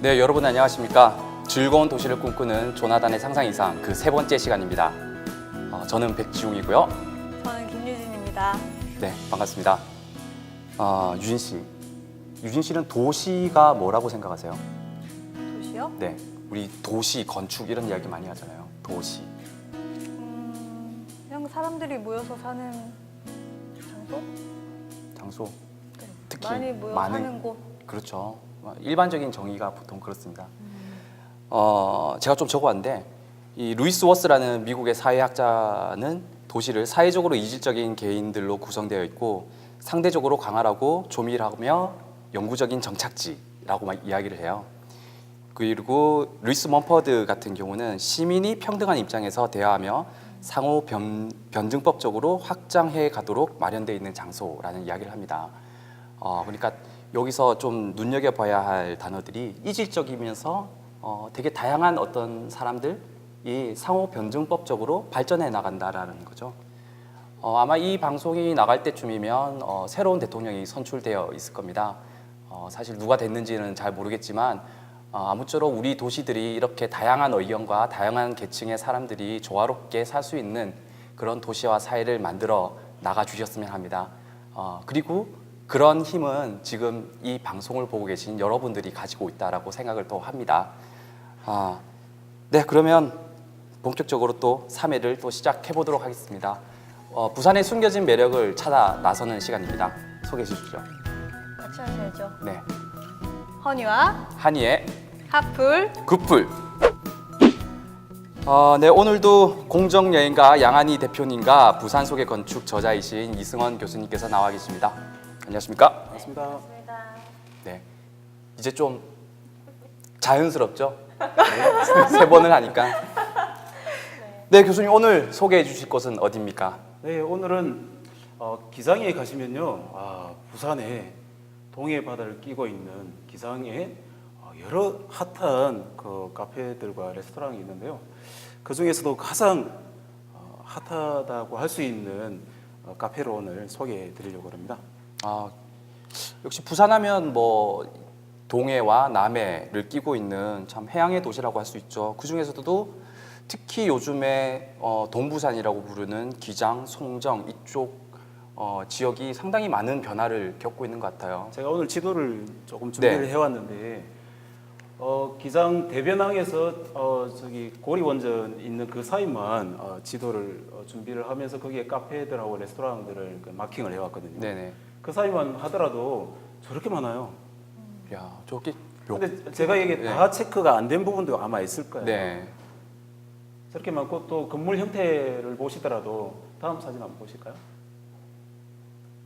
네, 여러분 안녕하십니까? 즐거운 도시를 꿈꾸는 조나단의 상상 이상 그 세 번째 시간입니다. 저는 백지웅이고요. 저는 김유진입니다. 네, 반갑습니다. 유진 씨는 도시가 뭐라고 생각하세요? 도시요? 네, 우리 도시 건축 이런 이야기 많이 하잖아요. 도시. 그냥 사람들이 모여서 사는 장소? 장소. 네. 특히 많이 모여 사는 곳. 그렇죠. 일반적인 정의가 보통 그렇습니다. 제가 좀 적어왔는데 이 루이스 워스라는 미국의 사회학자는 도시를 사회적으로 이질적인 개인들로 구성되어 있고 상대적으로 강하고 조밀하며 영구적인 정착지라고 이야기를 해요. 그리고 루이스 먼퍼드 같은 경우는 시민이 평등한 입장에서 대화하며 상호 변증법적으로 확장해 가도록 마련되어 있는 장소라는 이야기를 합니다. 그러니까 여기서 좀 눈여겨봐야 할 단어들이 이질적이면서 되게 다양한 어떤 사람들이 상호 변증법적으로 발전해 나간다라는 거죠. 아마 이 방송이 나갈 때쯤이면 새로운 대통령이 선출되어 있을 겁니다. 사실 누가 됐는지는 잘 모르겠지만 아무쪼록 우리 도시들이 이렇게 다양한 의견과 다양한 계층의 사람들이 조화롭게 살 수 있는 그런 도시와 사회를 만들어 나가 주셨으면 합니다. 그리고 그런 힘은 지금 이 방송을 보고 계신 여러분들이 가지고 있다라고 생각을 또 합니다. 네, 그러면 본격적으로 또 3회를 또 시작해 보도록 하겠습니다. 부산의 숨겨진 매력을 찾아 나서는 시간입니다. 소개해 주시죠. 같이 하셔야죠. 네, 허니와 한이의 하풀. 굿풀. 네, 오늘도 공정여행가 양한희 대표님과 부산 속의 건축 저자이신 이승원 교수님께서 나와 계십니다. 안녕하십니까? 반갑습니다. 네, 이제 좀 자연스럽죠? 네, 세 번을 하니까. 네, 교수님 오늘 소개해 주실 곳은 어디입니까? 네, 오늘은 기장에 가시면요, 부산에 동해 바다를 끼고 있는 기장에 여러 핫한 그 카페들과 레스토랑이 있는데요. 그 중에서도 가장 핫하다고 할 수 있는 카페를 오늘 소개해 드리려고 합니다. 역시 부산하면 뭐 동해와 남해를 끼고 있는 참 해양의 도시라고 할 수 있죠. 그 중에서도 특히 요즘에 동부산이라고 부르는 기장, 송정 이쪽 지역이 상당히 많은 변화를 겪고 있는 것 같아요. 제가 오늘 지도를 조금 준비를 네. 해왔는데 기장 대변항에서 저기 고리원전 있는 그 사이만 지도를 준비를 하면서 거기에 카페들하고 레스토랑들을 마킹을 해왔거든요. 네네. 그 사이만 하더라도 저렇게 많아요. 야, 저기 근데 제가 이게 네. 다 체크가 안 된 부분도 아마 있을 거예요. 네. 저렇게 많고 또 건물 형태를 보시더라도 다음 사진 한번 보실까요?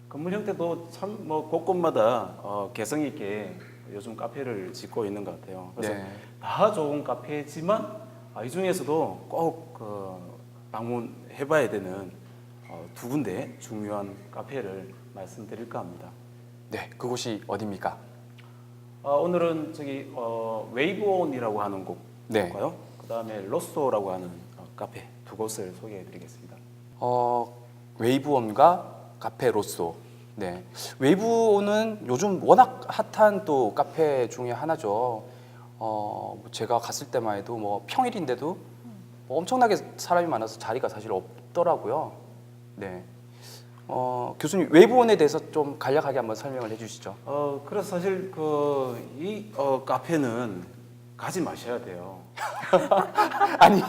건물 형태도 참 뭐 곳곳마다 개성 있게 요즘 카페를 짓고 있는 것 같아요. 그래서 네. 다 좋은 카페지만 이 중에서도 꼭 방문해봐야 되는 두 군데 중요한 카페를 말씀드릴까 합니다. 네, 그곳이 어디입니까? 오늘은 저기 웨이브온이라고 하는 네. 곳과요. 그다음에 로쏘라고 하는 카페 두 곳을 소개해드리겠습니다. 웨이브온과 카페 로쏘. 네, 웨이브온은 요즘 워낙 핫한 또 카페 중에 하나죠. 제가 갔을 때만 해도 뭐 평일인데도 뭐 엄청나게 사람이 많아서 자리가 사실 없더라고요. 네. 교수님 웨이브온에 대해서 좀 간략하게 한번 설명을 해주시죠. 그래서 사실 이 카페는 가지 마셔야 돼요. 아니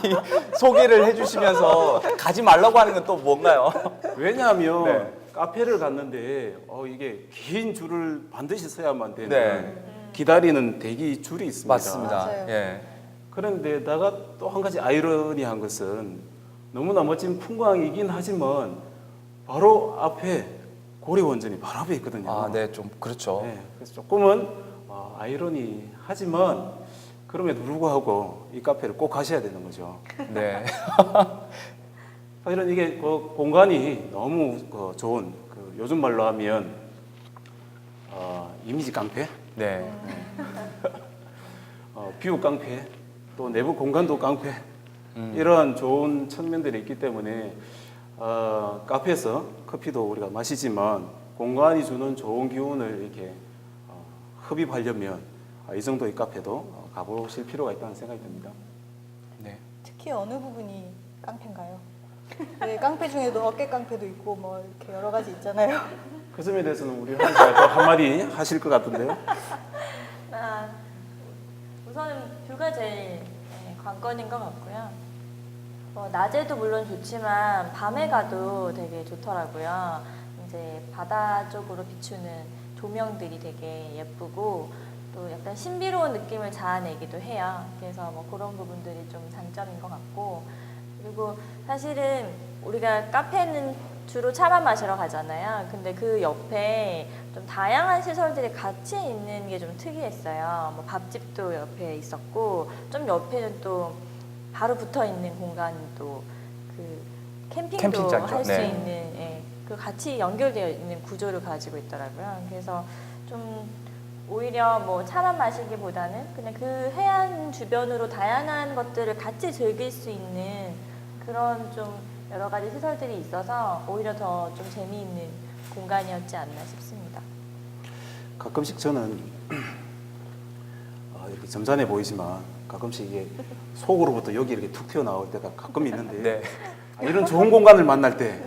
소개를 해주시면서 가지 말라고 하는 건 또 뭔가요? 왜냐하면 네. 카페를 갔는데 이게 긴 줄을 반드시 서야만 되는 네. 기다리는 대기 줄이 있습니다. 맞습니다. 맞아요. 예. 그런데다가 또 한 가지 아이러니한 것은 너무나 멋진 풍광이긴 하지만 바로 앞에 고리원전이 바로 앞에 있거든요. 네, 좀 그렇죠. 네, 그래서 조금은 아이러니하지만 그럼에도 불구하고 이 카페를 꼭 가셔야 되는 거죠. 네. 사실은 이게 공간이 너무 좋은 요즘 말로 하면 이미지 깡패, 네. 뷰 깡패, 또 내부 공간도 깡패 이러한 좋은 측면들이 있기 때문에 카페에서 커피도 우리가 마시지만 공간이 주는 좋은 기운을 이렇게 흡입하려면 이 정도의 카페도 가보실 필요가 있다는 생각이 듭니다. 네. 특히 어느 부분이 깡패인가요? 네, 깡패 중에도 어깨 깡패도 있고 뭐 이렇게 여러 가지 있잖아요. 그 점에 대해서는 우리 한사가 한마디 하실 것 같은데요. 아, 우선은 뷰가 제일 관건인 것 같고요. 낮에도 물론 좋지만 밤에 가도 되게 좋더라고요. 이제 바다 쪽으로 비추는 조명들이 되게 예쁘고 또 약간 신비로운 느낌을 자아내기도 해요. 그래서 뭐 그런 부분들이 좀 장점인 것 같고, 그리고 사실은 우리가 카페는 주로 차만 마시러 가잖아요. 근데 그 옆에 좀 다양한 시설들이 같이 있는 게 좀 특이했어요. 뭐 밥집도 옆에 있었고, 좀 옆에는 또 바로 붙어 있는 공간이 또 그 캠핑도 캠핑장이죠. 할 수 네. 있는, 그 같이 연결되어 있는 구조를 가지고 있더라고요. 그래서 좀 오히려 뭐 차만 마시기보다는 그냥 그 해안 주변으로 다양한 것들을 같이 즐길 수 있는 그런 좀 여러 가지 시설들이 있어서 오히려 더 좀 재미있는 공간이었지 않나 싶습니다. 가끔씩 저는 이렇게 점잖해 보이지만 가끔씩 이게 속으로부터 여기 이렇게 툭 튀어나올 때가 가끔 있는데 네. 이런 좋은 공간을 만날 때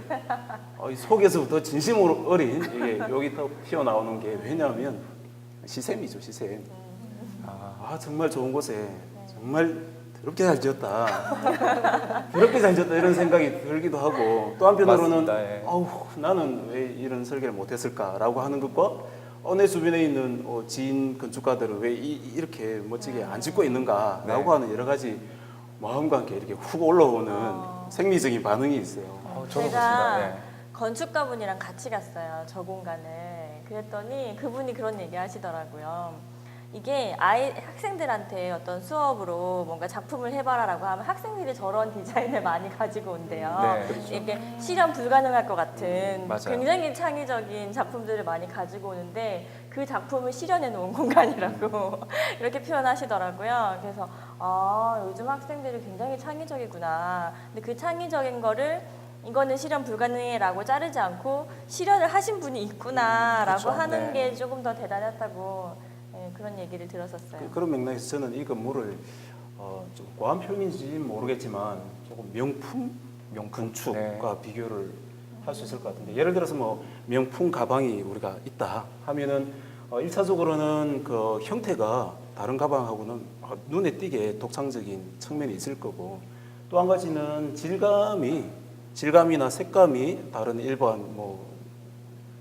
이 속에서부터 진심으로 어린 이게 여기 턱 튀어나오는 게 왜냐하면 시샘이죠, 시샘. 정말 좋은 곳에 정말 더럽게 잘 지었다. 더럽게 잘 지었다 이런 생각이 들기도 하고, 또 한편으로는 맞습니다, 예. 아우 나는 왜 이런 설계를 못했을까라고 하는 것과 내 주변에 있는 지인 건축가들은 왜 이렇게 멋지게 안 짓고 있는가라고 네. 하는 여러 가지 마음과 함께 이렇게 훅 올라오는 생리적인 반응이 있어요. 저도 제가 그렇습니다. 네. 건축가분이랑 같이 갔어요, 저 공간을. 그랬더니 그분이 그런 얘기 하시더라고요. 이게 학생들한테 어떤 수업으로 뭔가 작품을 해봐라라고 하면 학생들이 저런 디자인을 많이 가지고 온대요. 네, 그렇죠. 이게 실현 불가능할 것 같은 맞아요. 굉장히 창의적인 작품들을 많이 가지고 오는데 그 작품을 실현해 놓은 공간이라고 이렇게 표현하시더라고요. 그래서 요즘 학생들이 굉장히 창의적이구나. 근데 그 창의적인 거를 이거는 실현 불가능해라고 자르지 않고 실현을 하신 분이 있구나라고 그렇죠. 하는 네. 게 조금 더 대단했다고 그런 얘기를 들었었어요. 그런 맥락에서 저는 이 건물을 좀 과한 표현인지는 모르겠지만 조금 명품 건축과 네. 비교를 할 수 있을 것 같은데, 예를 들어서 뭐 명품 가방이 우리가 있다 하면은 1차적으로는 그 형태가 다른 가방하고는 눈에 띄게 독창적인 측면이 있을 거고, 또 한 가지는 질감이나 색감이 다른 일반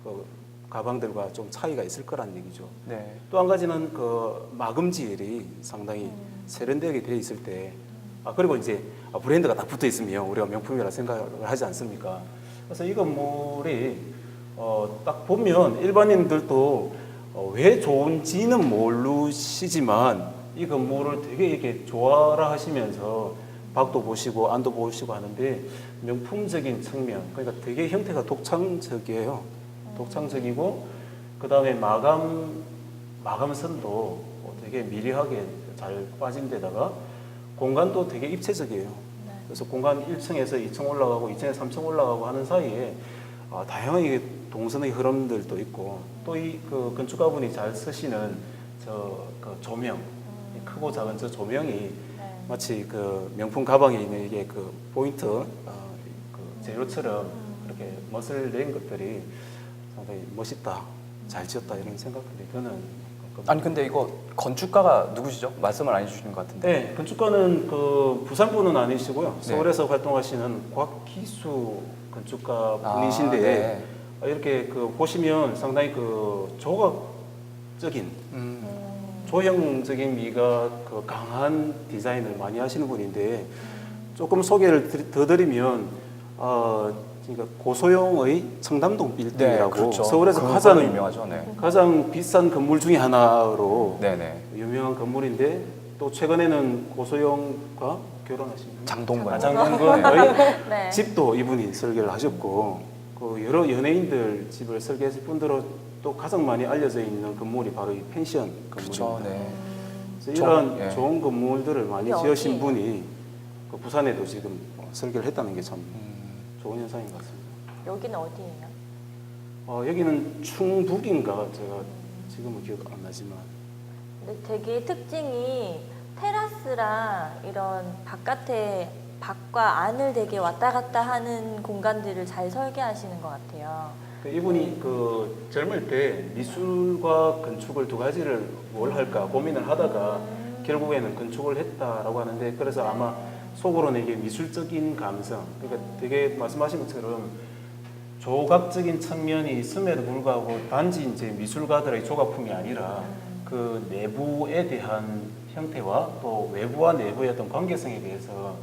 그 가방들과 좀 차이가 있을 거란 얘기죠. 네. 또 한 가지는 그 마금질이 상당히 세련되게 되어 있을 때, 그리고 이제 브랜드가 딱 붙어 있으면 우리가 명품이라 생각을 하지 않습니까? 그래서 이 건물이 딱 보면 일반인들도 왜 좋은지는 모르시지만 이 건물을 되게 이렇게 좋아라 하시면서 밖도 보시고 안도 보시고 하는데, 명품적인 측면, 그러니까 되게 형태가 독창적이에요. 독창적이고, 그 다음에 마감선도 되게 미리하게 잘 빠진 데다가 공간도 되게 입체적이에요. 그래서 공간 1층에서 2층 올라가고 2층에서 3층 올라가고 하는 사이에 다양하게 동선의 흐름들도 있고, 또 이 그 건축가분이 잘 쓰시는 그 조명, 이 크고 작은 저 조명이 마치 그 명품 가방에 있는 이게 그 포인트, 그 재료처럼 이렇게 멋을 낸 것들이 상당히 멋있다, 잘 지었다 이런 생각들이 드는. 아니 근데 이거 건축가가 누구시죠? 말씀을 안 해주시는 것 같은데. 네, 건축가는 그 부산 분은 아니시고요. 네. 서울에서 활동하시는 곽기수 건축가 분이신데, 네. 이렇게 그 보시면 상당히 그 조각적인 조형적인 미가 그 강한 디자인을 많이 하시는 분인데, 조금 소개를 더 드리면 그러니까 고소영의 청담동 빌딩이라고 그렇죠. 서울에서 그 가장 건물이 유명하죠. 네. 가장 비싼 건물 중에 하나로 네네. 유명한 건물인데, 또 최근에는 고소영과 결혼하신 장동건. 장동건의 네. 집도 이분이 설계를 하셨고, 그 여러 연예인들 집을 설계했을 뿐더러 또 가장 많이 알려져 있는 건물이 바로 이 펜션 그렇죠. 건물입니다. 네. 그래서 이런 예. 좋은 건물들을 많이 이게 지으신 어디예요? 분이 그 부산에도 지금 설계를 했다는 게 참 좋은 현상인 것 같습니다. 여기는 어디예요? 여기는 충북인가 제가 지금은 기억 안 나지만 근데 되게 특징이 테라스랑 이런 밖과 안을 되게 왔다 갔다 하는 공간들을 잘 설계하시는 것 같아요. 이분이 그 젊을 때 미술과 건축을 두 가지를 뭘 할까 고민을 하다가 결국에는 건축을 했다라고 하는데, 그래서 아마 속으로는 이게 미술적인 감성, 그러니까 되게 말씀하신 것처럼 조각적인 측면이 있음에도 불구하고 단지 이제 미술가들의 조각품이 아니라 그 내부에 대한 형태와 또 외부와 내부의 어떤 관계성에 대해서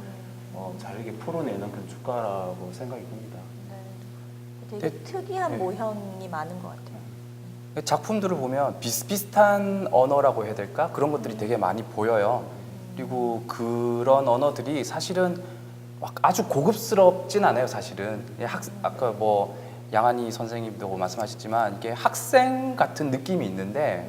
잘 이렇게 풀어내는 건축가라고 생각이 듭니다. 되게 네. 특이한 네. 모형이 많은 것 같아요. 작품들을 보면 비슷비슷한 언어라고 해야 될까? 그런 것들이 되게 많이 보여요. 그리고 그런 언어들이 사실은 막 아주 고급스럽진 않아요, 사실은. 아까 뭐 양한희 선생님도 말씀하셨지만 이게 학생 같은 느낌이 있는데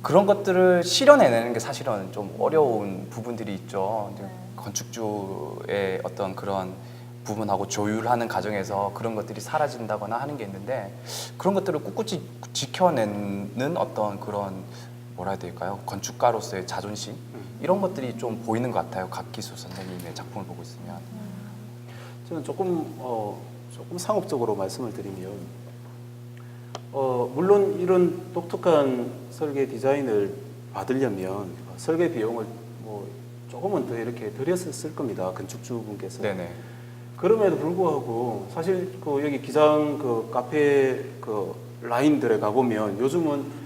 그런 것들을 실현해내는 게 사실은 좀 어려운 부분들이 있죠. 이제 건축주의 어떤 그런 부분하고 조율하는 과정에서 그런 것들이 사라진다거나 하는 게 있는데, 그런 것들을 꿋꿋이 지켜내는 어떤 그런 뭐라 해야 될까요? 건축가로서의 자존심 이런 것들이 좀 보이는 것 같아요. 각기수 선생님의 작품을 보고 있으면. 저는 조금 상업적으로 말씀을 드리면, 물론 이런 독특한 설계 디자인을 받으려면 설계 비용을 뭐 조금은 더 이렇게 들였을 겁니다, 건축주분께서. 네네. 그럼에도 불구하고 사실 그 여기 기장 그 카페 그 라인들에 가보면 요즘은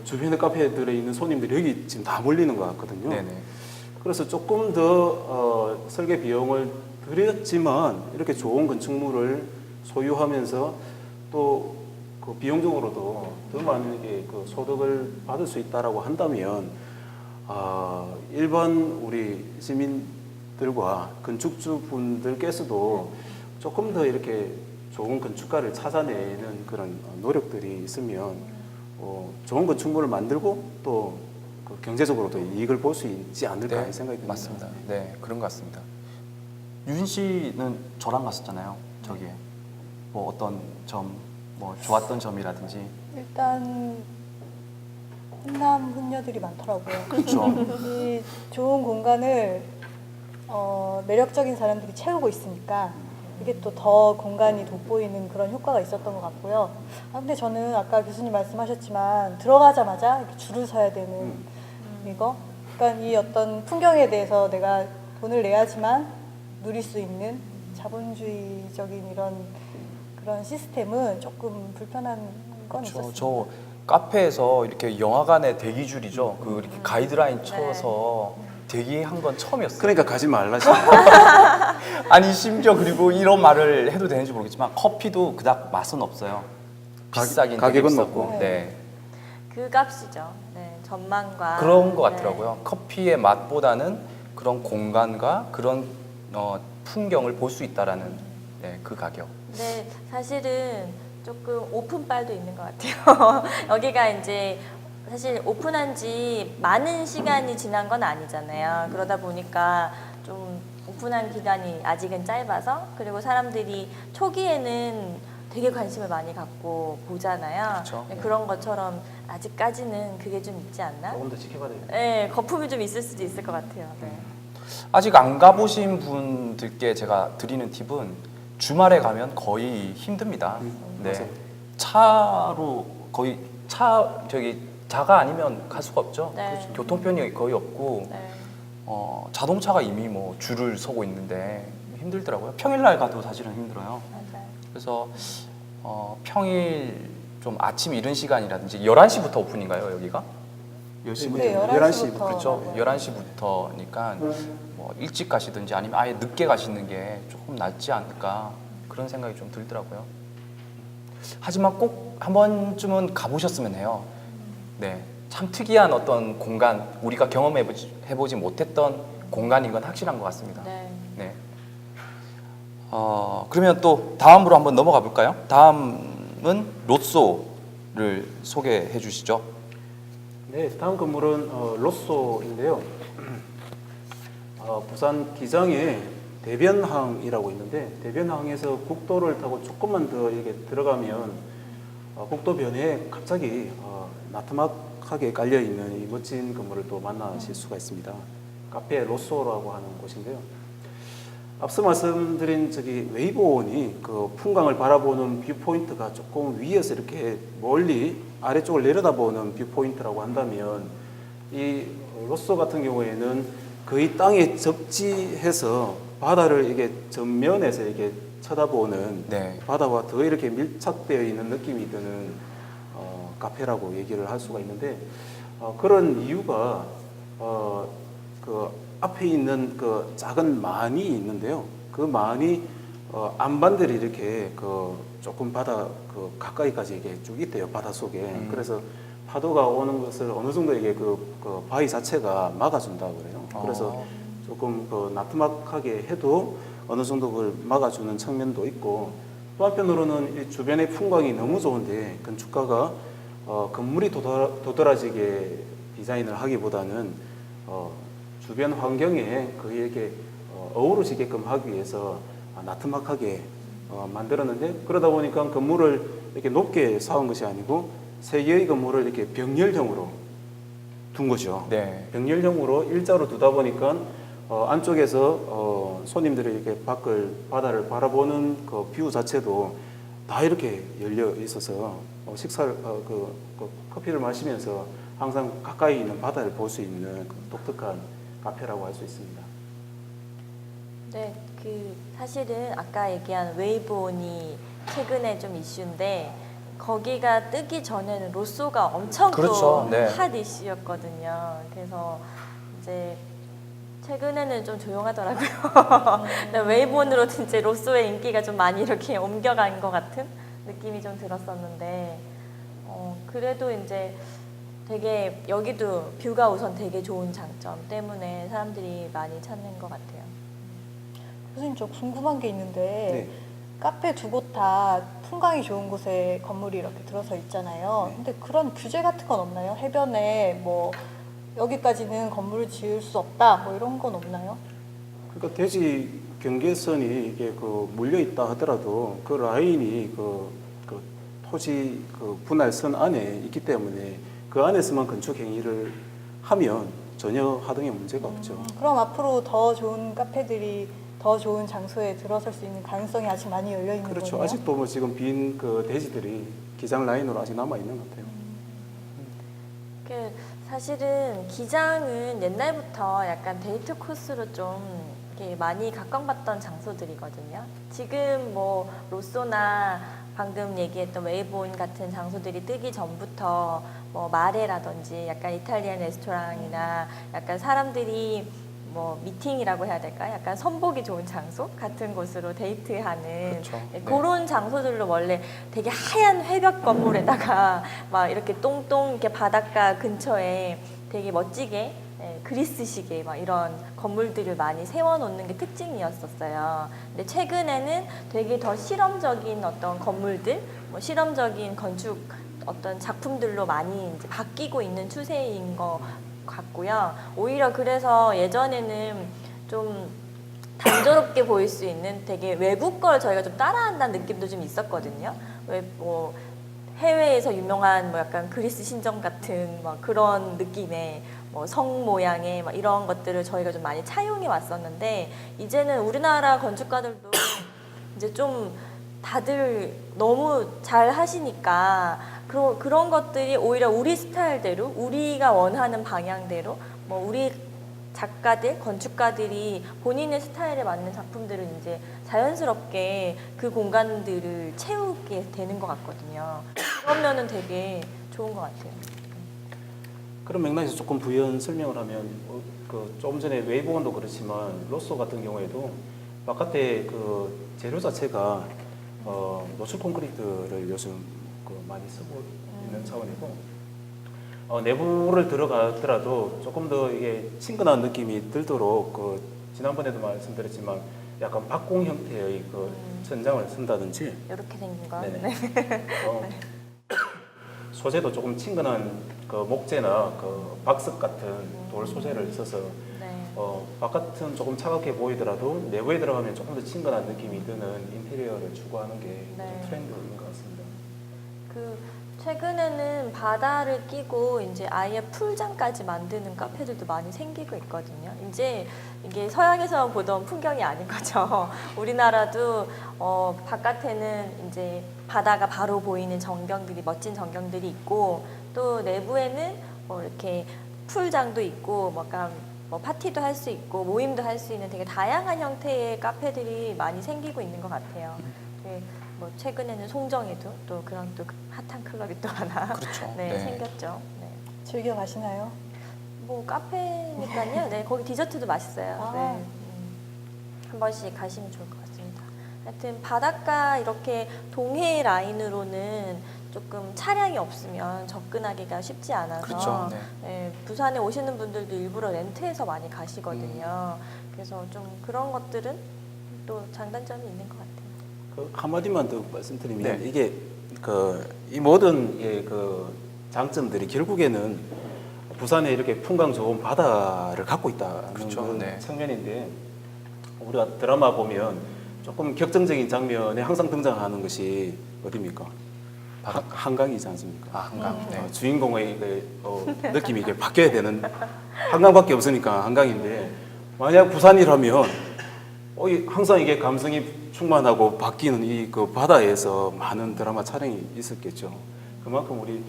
주변의 카페들에 있는 손님들이 여기 지금 다 몰리는 것 같거든요. 네네. 그래서 조금 더 설계 비용을 들였지만 이렇게 좋은 건축물을 소유하면서 또 그 비용적으로도 더 많은 그 소득을 받을 수 있다라고 한다면 일반 우리 시민들과 건축주 분들께서도 조금 더 이렇게 좋은 건축가를 찾아내는 그런 노력들이 있으면 좋은 건축물을 만들고 또 그 경제적으로도 이익을 볼 수 있지 않을까 하는 생각이 듭니다. 맞습니다. 네, 그런 것 같습니다. 유진 씨는 저랑 갔었잖아요. 저기에 뭐 어떤 점, 뭐 좋았던 점이라든지. 일단 훈남 훈녀들이 많더라고요. 그렇죠. 이 좋은 공간을 매력적인 사람들이 채우고 있으니까 이게 또 더 공간이 돋보이는 그런 효과가 있었던 것 같고요. 근데 저는 아까 교수님 말씀하셨지만 들어가자마자 이렇게 줄을 서야 되는 이거, 그러니까 이 어떤 풍경에 대해서 내가 돈을 내야지만 누릴 수 있는 자본주의적인 이런 그런 시스템은 조금 불편한 건 있었습니다. 저 카페에서 이렇게 영화관의 대기줄이죠. 그 이렇게 가이드라인 쳐서 대기한 건 처음이었어요. 그러니까 가지 말라시. 아니 심지어 그리고 이런 말을 해도 되는지 모르겠지만 커피도 그닥 맛은 없어요. 비싸긴 가격은 되게 비싸고. 높고. 네. 그 값이죠. 네, 전망과 그런 것 같더라고요. 커피의 맛보다는 그런 공간과 그런 풍경을 볼 수 있다라는 그 가격. 네, 사실은 조금 오픈빨도 있는 것 같아요. 여기가 이제 사실 오픈한 지 많은 시간이 지난 건 아니잖아요. 그러다 보니까 좀 오픈한 기간이 아직은 짧아서, 그리고 사람들이 초기에는 되게 관심을 많이 갖고 보잖아요. 그쵸. 네, 그런 것처럼 아직까지는 그게 좀 있지 않나? 조금 더 지켜봐야 되겠다. 네, 거품이 좀 있을 수도 있을 것 같아요. 네. 아직 안 가보신 분들께 제가 드리는 팁은 주말에 가면 거의 힘듭니다. 네. 맞아요. 차로 거의 자가 아니면 갈 수가 없죠. 네. 그렇죠. 교통편이 거의 없고 네. 자동차가 이미 뭐 줄을 서고 있는데 힘들더라고요. 평일날 가도 사실은 힘들어요. 맞아요. 그래서 평일 좀 아침 이른 시간이라든지 11시부터 오픈인가요, 여기가? 열심히 네, 11시. 11시부터. 그렇죠. 11시부터니까 뭐 일찍 가시든지 아니면 아예 늦게 가시는 게 조금 낫지 않을까 그런 생각이 좀 들더라고요. 하지만 꼭 한 번쯤은 가보셨으면 해요. 네, 참 특이한 어떤 공간, 우리가 경험해보지 못했던 공간인 건 확실한 것 같습니다. 네. 네. 그러면 또 다음으로 한번 넘어가 볼까요? 다음은 로쏘를 소개해 주시죠. 네, 다음 건물은 로쏘인데요. 부산 기장에 대변항이라고 있는데, 대변항에서 국도를 타고 조금만 더 이렇게 들어가면 국도변에 갑자기 나트막하게 깔려 있는 이 멋진 건물을 또 만나실 수가 있습니다. 카페 로쏘라고 하는 곳인데요. 앞서 말씀드린 저기 웨이브온이 그 풍광을 바라보는 뷰포인트가 조금 위에서 이렇게 멀리 아래쪽을 내려다보는 뷰포인트라고 한다면 이 로쏘 같은 경우에는 거의 땅에 접지해서 바다를 이게 전면에서 이게 쳐다보는 네. 바다와 더 이렇게 밀착되어 있는 느낌이 드는 카페라고 얘기를 할 수가 있는데 그런 이유가 그 앞에 있는 그 작은 만이 있는데요. 그 만이 안반들이 이렇게 그 조금 바다 그 가까이까지 이게 쭉 있대요. 바다 속에. 그래서 파도가 오는 것을 어느 정도 이게 그 바위 자체가 막아준다 그래요. 그래서 조금 그 나트막하게 해도 어느 정도 그걸 막아주는 측면도 있고 또 한편으로는 이 주변의 풍광이 너무 좋은데 건축가가 건물이 도드라지게 디자인을 하기보다는 주변 환경에 그에게 어우러지게끔 하기 위해서 나트막하게 만들었는데 그러다 보니까 건물을 이렇게 높게 쌓은 것이 아니고 세 개의 건물을 이렇게 병렬형으로 둔 거죠. 네. 병렬형으로 일자로 두다 보니까 안쪽에서 손님들이 이렇게 바다를 바라보는 그 뷰 자체도 다 이렇게 열려 있어서 식사를 그 커피를 마시면서 항상 가까이 있는 바다를 볼 수 있는 그 독특한 카페라고 할 수 있습니다. 네, 그 사실은 아까 얘기한 웨이브온이 최근에 좀 이슈인데 거기가 뜨기 전에는 로쏘가 엄청 그렇죠. 또 네. 핫 이슈였거든요. 그래서 이제 최근에는 좀 조용하더라고요. 근데 웨이브온으로 이제 로쏘의 인기가 좀 많이 이렇게 옮겨간 것 같은 느낌이 좀 들었었는데 그래도 이제 되게 여기도 뷰가 우선 되게 좋은 장점 때문에 사람들이 많이 찾는 것 같아요. 교수님 저 궁금한 게 있는데 네. 카페 두 곳 다 풍광이 좋은 곳에 건물이 이렇게 들어서 있잖아요. 네. 근데 그런 규제 같은 건 없나요? 해변에 뭐 여기까지는 건물을 지을 수 없다 뭐 이런 건 없나요? 그러니까 대지 경계선이 이게 그 물려 있다 하더라도 그 라인이 그 토지 그 분할선 안에 있기 때문에 그 안에서만 건축 행위를 하면 전혀 하등의 문제가 없죠. 그럼 앞으로 더 좋은 카페들이 더 좋은 장소에 들어설 수 있는 가능성이 아직 많이 열려 있는 그렇죠. 거네요. 아직도 뭐 지금 빈 그 대지들이 기장 라인으로 아직 남아 있는 것 같아요. 그 사실은 기장은 옛날부터 약간 데이트 코스로 좀 이렇게 많이 각광받던 장소들이거든요. 지금 뭐 로쏘나 방금 얘기했던 웨이브온 같은 장소들이 뜨기 전부터 뭐 마레라든지 약간 이탈리안 레스토랑이나 약간 사람들이 뭐 미팅이라고 해야 될까? 약간 선보기 좋은 장소 같은 곳으로 데이트하는 그렇죠. 네. 그런 장소들로 원래 되게 하얀 회벽 건물에다가 막 이렇게 똥똥 이렇게 바닷가 근처에 되게 멋지게 그리스식의 막 이런 건물들을 많이 세워놓는 게 특징이었었어요. 근데 최근에는 되게 더 실험적인 어떤 건물들, 뭐 실험적인 건축 어떤 작품들로 많이 이제 바뀌고 있는 추세인 것 같고요. 오히려 그래서 예전에는 좀 단조롭게 보일 수 있는 되게 외국 걸 저희가 좀 따라한다는 느낌도 좀 있었거든요. 왜 뭐 해외에서 유명한 뭐 약간 그리스 신전 같은 막 그런 느낌의 뭐 성 모양의 막 이런 것들을 저희가 좀 많이 차용해 왔었는데 이제는 우리나라 건축가들도 이제 좀 다들 너무 잘 하시니까 그런 것들이 오히려 우리 스타일대로 우리가 원하는 방향대로 뭐 우리 작가들, 건축가들이 본인의 스타일에 맞는 작품들을 이제 자연스럽게 그 공간들을 채우게 되는 것 같거든요. 그러면은 되게 좋은 것 같아요. 그런 맥락에서 조금 부연 설명을 하면 그 조금 전에 웨이브온도 그렇지만 로쏘 같은 경우에도 바깥에 그 재료 자체가 노출 콘크리트를 요즘 그 많이 쓰고 있는 차원이고 내부를 들어가더라도 조금 더 이게 친근한 느낌이 들도록 그 지난번에도 말씀드렸지만 약간 박공 형태의 그 천장을 쓴다든지 이렇게 생긴 거. 네네. 네. 소재도 조금 친근한 그 목재나 그 박석 같은 돌 소재를 써서 네. 바깥은 조금 차갑게 보이더라도 내부에 들어가면 조금 더 친근한 느낌이 드는 인테리어를 추구하는 게 네. 좀 트렌드인 것 같습니다. 그 최근에는 바다를 끼고 이제 아예 풀장까지 만드는 카페들도 많이 생기고 있거든요. 이제 이게 서양에서 보던 풍경이 아닌 거죠. 우리나라도 바깥에는 이제 바다가 바로 보이는 전경들이 멋진 전경들이 있고 또 내부에는 뭐 이렇게 풀장도 있고 뭐 약간 뭐 파티도 할 수 있고 모임도 할 수 있는 되게 다양한 형태의 카페들이 많이 생기고 있는 것 같아요. 네, 뭐 최근에는 송정에도 또 그런 또 핫한 클럽이 또 하나 그렇죠. 네, 네. 생겼죠. 네. 즐겨 가시나요? 뭐 카페니까요. 네, 거기 디저트도 맛있어요. 아. 네, 한 번씩 가시면 좋을 것 같습니다. 하여튼 바닷가 이렇게 동해 라인으로는 조금 차량이 없으면 접근하기가 쉽지 않아서 그렇죠. 네. 네, 부산에 오시는 분들도 일부러 렌트해서 많이 가시거든요. 그래서 좀 그런 것들은 또 장단점이 있는 것 같아요. 그 한마디만 더 말씀드리면 네. 이게 이 모든 그 장점들이 결국에는 부산에 이렇게 풍광 좋은 바다를 갖고 있다는 그렇죠. 그런 네. 측면인데 우리가 드라마 보면 조금 격정적인 장면에 항상 등장하는 것이 어디입니까? 한강이지 않습니까? 아, 한강. 네. 주인공의 느낌이 이게 바뀌어야 되는 한강밖에 없으니까 한강인데 만약 부산이라면 항상 이게 감성이 충만하고 바뀌는 이 그 바다에서 많은 드라마 촬영이 있었겠죠. 그만큼 우리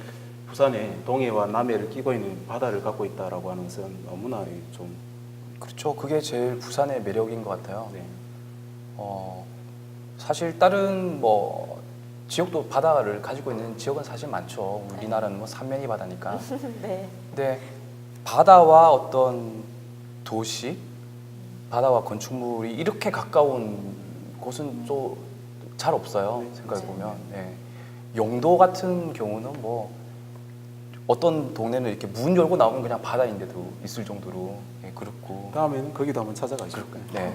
부산에 동해와 남해를 끼고 있는 바다를 갖고 있다라고 하는 것은 너무나 좀 그렇죠. 그게 제일 부산의 매력인 것 같아요. 네. 사실 다른 뭐 지역도 바다를 가지고 있는 지역은 사실 많죠. 우리나라는 뭐 삼면이 바다니까. 네. 근데 바다와 어떤 도시, 바다와 건축물이 이렇게 가까운 곳은 또 잘 없어요. 생각해 보면. 네. 영도 같은 경우는 뭐 어떤 동네는 이렇게 문 열고 나오면 그냥 바다인데도 있을 정도로 그렇고. 다음에는 거기도 한번 찾아가시죠. 네.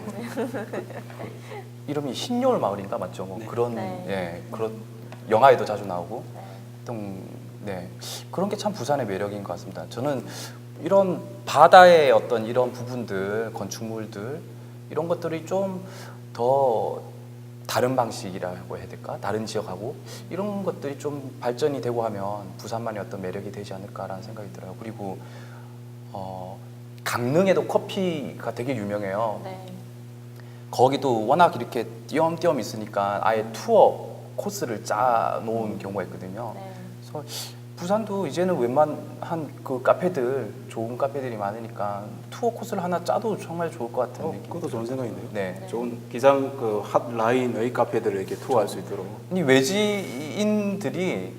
이름이 흰여울 마을인가 맞죠? 뭐 네. 그런 네. 예 그런 영화에도 자주 나오고 네. 네 그런 게 참 부산의 매력인 것 같습니다. 저는 이런 바다의 어떤 이런 부분들 건축물들 이런 것들이 좀 더 다른 방식이라고 해야 될까? 다른 지역하고 이런 것들이 좀 발전이 되고 하면 부산만의 어떤 매력이 되지 않을까라는 생각이 들어요. 그리고 강릉에도 커피가 되게 유명해요. 네. 거기도 워낙 이렇게 띄엄띄엄 있으니까 아예 투어 코스를 짜 놓은 경우가 있거든요. 네. 그래서 부산도 이제는 웬만한 그 카페들 좋은 카페들이 많으니까 투어 코스를 하나 짜도 정말 좋을 것 같은 느낌. 그것도 좋은 생각인데요. 네. 좋은 기장 그 핫 라인의 카페들을 이렇게 투어할 수 있도록. 이 외지인들이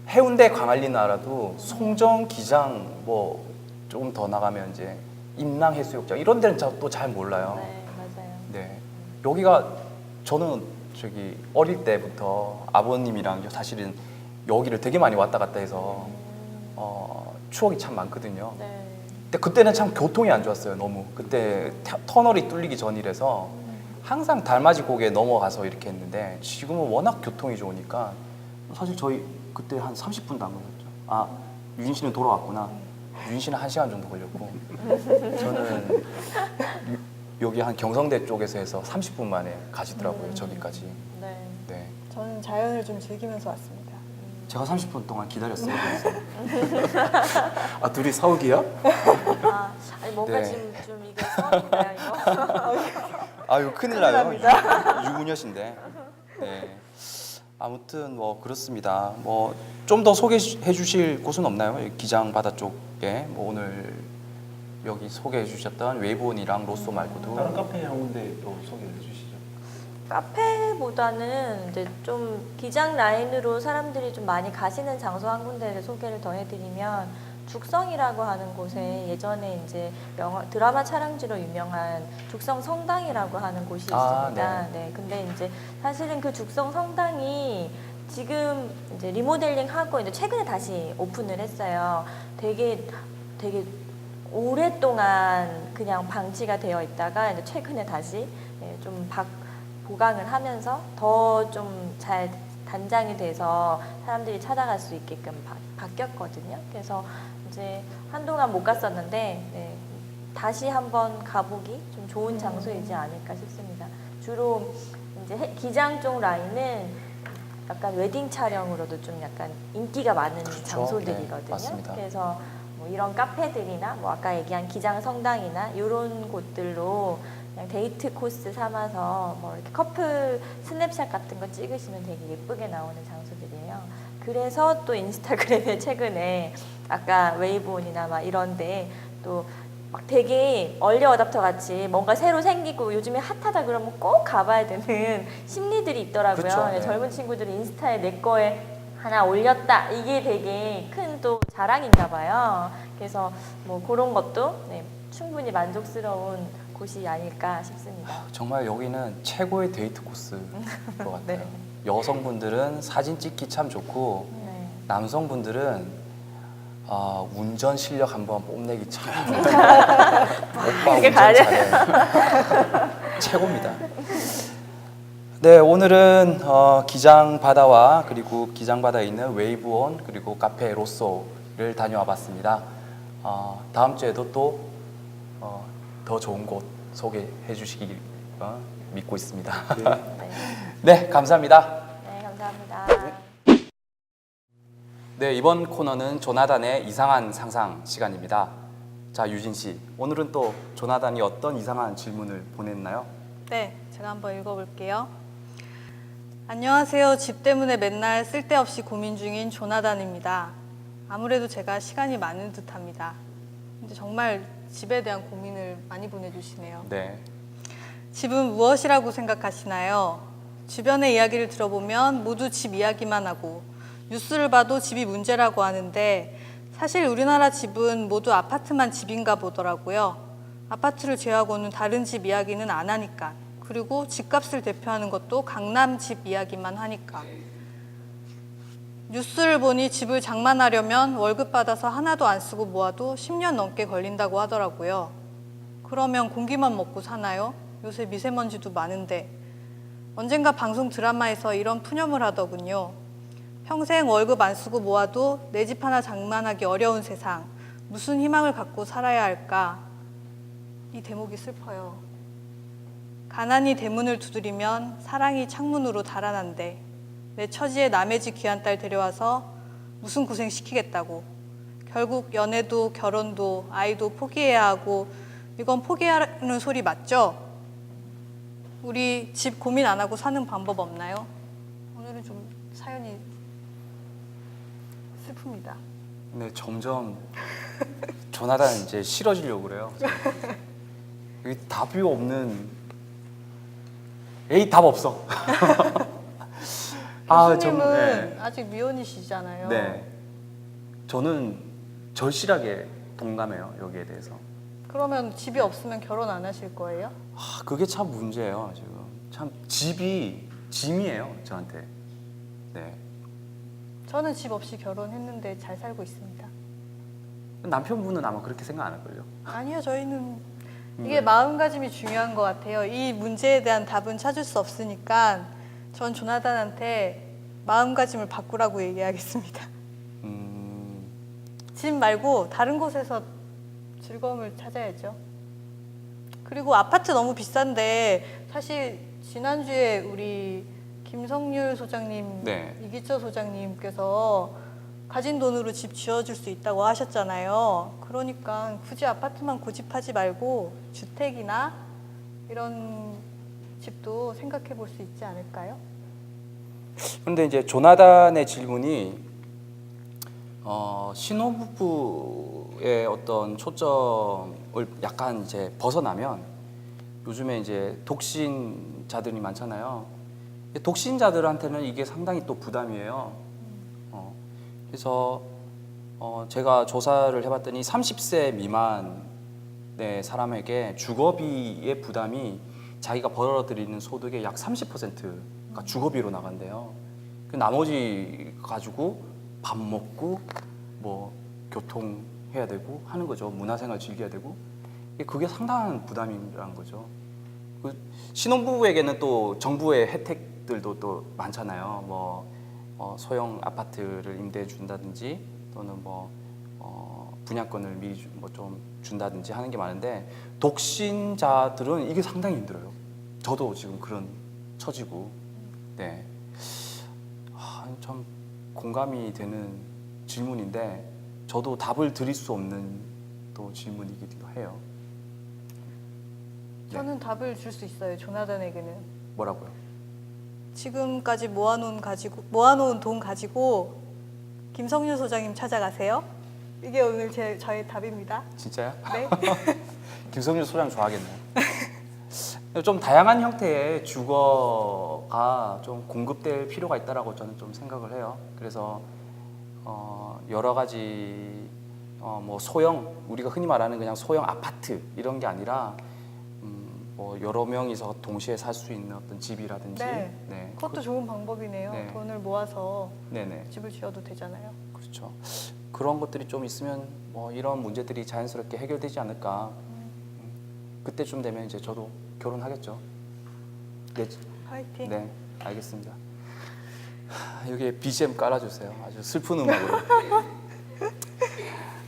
해운대 광안리는 알아도 송정 기장 뭐 조금 더 나가면 이제 임랑 해수욕장 이런 데는 또 잘 몰라요. 네, 맞아요. 네. 여기가 저는 저기 어릴 때부터 아버님이랑 사실은 여기를 되게 많이 왔다 갔다 해서 추억이 참 많거든요. 네. 근데 그때는 참 교통이 안 좋았어요. 너무 그때 터널이 뚫리기 전이라서 항상 달맞이 고개 넘어가서 이렇게 했는데 지금은 워낙 교통이 좋으니까 사실 저희 그때 한 30분도 안 걸렸죠. 아 유진 씨는 돌아왔구나. 유진 씨는 1시간 정도 걸렸고 저는 여기 한 경성대 쪽에서 해서 30분 만에 가시더라고요. 저기까지. 네. 네. 저는 자연을 좀 즐기면서 왔습니다. 제가 30분 동안 기다렸어요. 그래서. 아 둘이 사옥이야? 아, 아니 뭔가 네. 지금 좀 이게 수업인가요 이거? 아유 큰일 나요. 유부녀신데. 네. 아무튼 뭐 그렇습니다. 뭐 좀 더 소개해 주실 곳은 없나요? 여기 기장 바다 쪽에 뭐 오늘 여기 소개해 주셨던 웨이본이랑 로쏘 말고도 다른 카페 한 군데 또 소개해 주시죠. 카페보다는 이제 좀 기장 라인으로 사람들이 좀 많이 가시는 장소 한 군데를 소개를 더 해드리면 죽성이라고 하는 곳에 예전에 이제 드라마 촬영지로 유명한 죽성 성당이라고 하는 곳이 아, 있습니다. 네. 근데 이제 사실은 그 죽성 성당이 지금 이제 리모델링하고 이제 최근에 다시 오픈을 했어요. 되게 오랫동안 그냥 방치가 되어 있다가 이제 최근에 다시 좀 보강을 하면서 더 좀 잘 단장이 돼서 사람들이 찾아갈 수 있게끔 바뀌었거든요. 그래서 이제 한동안 못 갔었는데 네, 다시 한번 가보기 좀 좋은 장소이지 않을까 싶습니다. 주로 이제 기장 쪽 라인은 약간 웨딩 촬영으로도 좀 약간 인기가 많은 그렇죠. 장소들이거든요. 네, 맞습니다. 그래서 뭐 이런 카페들이나 뭐 아까 얘기한 기장 성당이나 이런 곳들로 그냥 데이트 코스 삼아서 뭐 이렇게 커플 스냅샷 같은 거 찍으시면 되게 예쁘게 나오는 장소들이에요. 그래서 또 인스타그램에 최근에 아까 웨이브온이나 막 이런데 또 막 되게 얼리 어답터 같이 뭔가 새로 생기고 요즘에 핫하다 그러면 꼭 가봐야 되는 심리들이 있더라고요. 그쵸, 네. 젊은 친구들이 인스타에 내 거에 하나 올렸다. 이게 되게 큰 또 자랑인가 봐요. 그래서 뭐 그런 것도 네, 충분히 만족스러운 곳이 아닐까 싶습니다. 정말 여기는 최고의 데이트 코스인 것 같아요. 네. 여성분들은 사진 찍기 참 좋고 네. 남성분들은 운전 실력 한번 뽐내기 참 오빠 이렇게 운전 가야 잘해. 최고입니다. 네, 오늘은 기장 바다와 그리고 기장 바다에 있는 웨이브온 그리고 카페 로쏘를 다녀와 봤습니다. 다음 주에도 또 더 좋은 곳 소개해 주시길 믿고 있습니다. 네. 네, 감사합니다. 네, 감사합니다. 네, 이번 코너는 조나단의 이상한 상상 시간입니다. 자, 유진 씨, 오늘은 또 조나단이 어떤 이상한 질문을 보냈나요? 네, 제가 한번 읽어볼게요. 안녕하세요. 집 때문에 맨날 쓸데없이 고민 중인 조나단입니다. 아무래도 제가 시간이 많은 듯합니다. 근데 정말 집에 대한 고민을 많이 보내주시네요. 네, 집은 무엇이라고 생각하시나요? 주변의 이야기를 들어보면 모두 집 이야기만 하고 뉴스를 봐도 집이 문제라고 하는데 사실 우리나라 집은 모두 아파트만 집인가 보더라고요. 아파트를 제외하고는 다른 집 이야기는 안 하니까. 그리고 집값을 대표하는 것도 강남 집 이야기만 하니까. 뉴스를 보니 집을 장만하려면 월급 받아서 하나도 안 쓰고 모아도 10년 넘게 걸린다고 하더라고요. 그러면 공기만 먹고 사나요? 요새 미세먼지도 많은데. 언젠가 방송 드라마에서 이런 푸념을 하더군요. 평생 월급 안 쓰고 모아도 내 집 하나 장만하기 어려운 세상. 무슨 희망을 갖고 살아야 할까? 이 대목이 슬퍼요. 가난이 대문을 두드리면 사랑이 창문으로 달아난대. 내 처지에 남의 집 귀한 딸 데려와서 무슨 고생 시키겠다고. 결국 연애도 결혼도 아이도 포기해야 하고 이건 포기하는 소리 맞죠? 우리 집 고민 안 하고 사는 방법 없나요? 오늘은 좀 사연이 슬픕니다. 네, 점점 조나단 이제 싫어지려고 그래요. 여기 답이 없는, 에이 답 없어. 교수님은 네. 아직 미혼이시잖아요. 네, 저는 절실하게 동감해요 여기에 대해서. 그러면 집이 없으면 결혼 안 하실 거예요? 그게 참 문제예요 지금. 참 집이 짐이에요 저한테. 네, 저는 집 없이 결혼했는데 잘 살고 있습니다. 남편분은 아마 그렇게 생각 안 할걸요. 아니요, 저희는 이게 네. 마음가짐이 중요한 것 같아요. 이 문제에 대한 답은 찾을 수 없으니까 전 조나단한테 마음가짐을 바꾸라고 얘기하겠습니다. 집 말고 다른 곳에서 즐거움을 찾아야죠. 그리고 아파트 너무 비싼데 사실 지난주에 우리 김성률 소장님, 네. 이기철 소장님께서 가진 돈으로 집 지어줄 수 있다고 하셨잖아요. 그러니까 굳이 아파트만 고집하지 말고 주택이나 이런 집도 생각해 볼 수 있지 않을까요? 그런데 이제 조나단의 질문이 신혼부부의 어떤 초점을 약간 이제 벗어나면 요즘에 이제 독신자들이 많잖아요. 독신자들한테는 이게 상당히 또 부담이에요. 그래서 제가 조사를 해봤더니 30세 미만의 사람에게 주거비의 부담이 자기가 벌어들이는 소득의 약 30%가 주거비로 나간대요. 그 나머지 가지고 밥 먹고 뭐 교통해야 되고 하는 거죠. 문화생활 즐겨야 되고. 그게 상당한 부담이라는 거죠. 그 신혼부부에게는 또 정부의 혜택들도 또 많잖아요. 뭐 소형 아파트를 임대해 준다든지 또는 뭐 분양권을 미리 뭐 좀 준다든지 하는 게 많은데 독신자들은 이게 상당히 힘들어요. 저도 지금 그런 처지고. 네. 참 공감이 되는 질문인데 저도 답을 드릴 수 없는 또 질문이기도 해요. 네. 저는 답을 줄 수 있어요. 조나단에게는. 뭐라고요? 지금까지 모아놓은 돈 가지고 김성윤 소장님 찾아가세요. 이게 오늘 저의 답입니다. 진짜요? 네. 김성준 소장 좋아하겠네요. 좀 다양한 형태의 주거가 좀 공급될 필요가 있다라고 저는 좀 생각을 해요. 그래서 여러 가지 뭐 소형 우리가 흔히 말하는 그냥 소형 아파트 이런 게 아니라 뭐 여러 명이서 동시에 살 수 있는 어떤 집이라든지 네. 네. 그것도 좋은 방법이네요. 네. 돈을 모아서 네네. 집을 지어도 되잖아요. 그렇죠. 그런 것들이 좀 있으면 뭐 이런 문제들이 자연스럽게 해결되지 않을까. 그때쯤 되면 이제 저도 결혼하겠죠. 네, 화이팅. 네, 알겠습니다. 여기에 BGM 깔아주세요. 아주 슬픈 음악으로.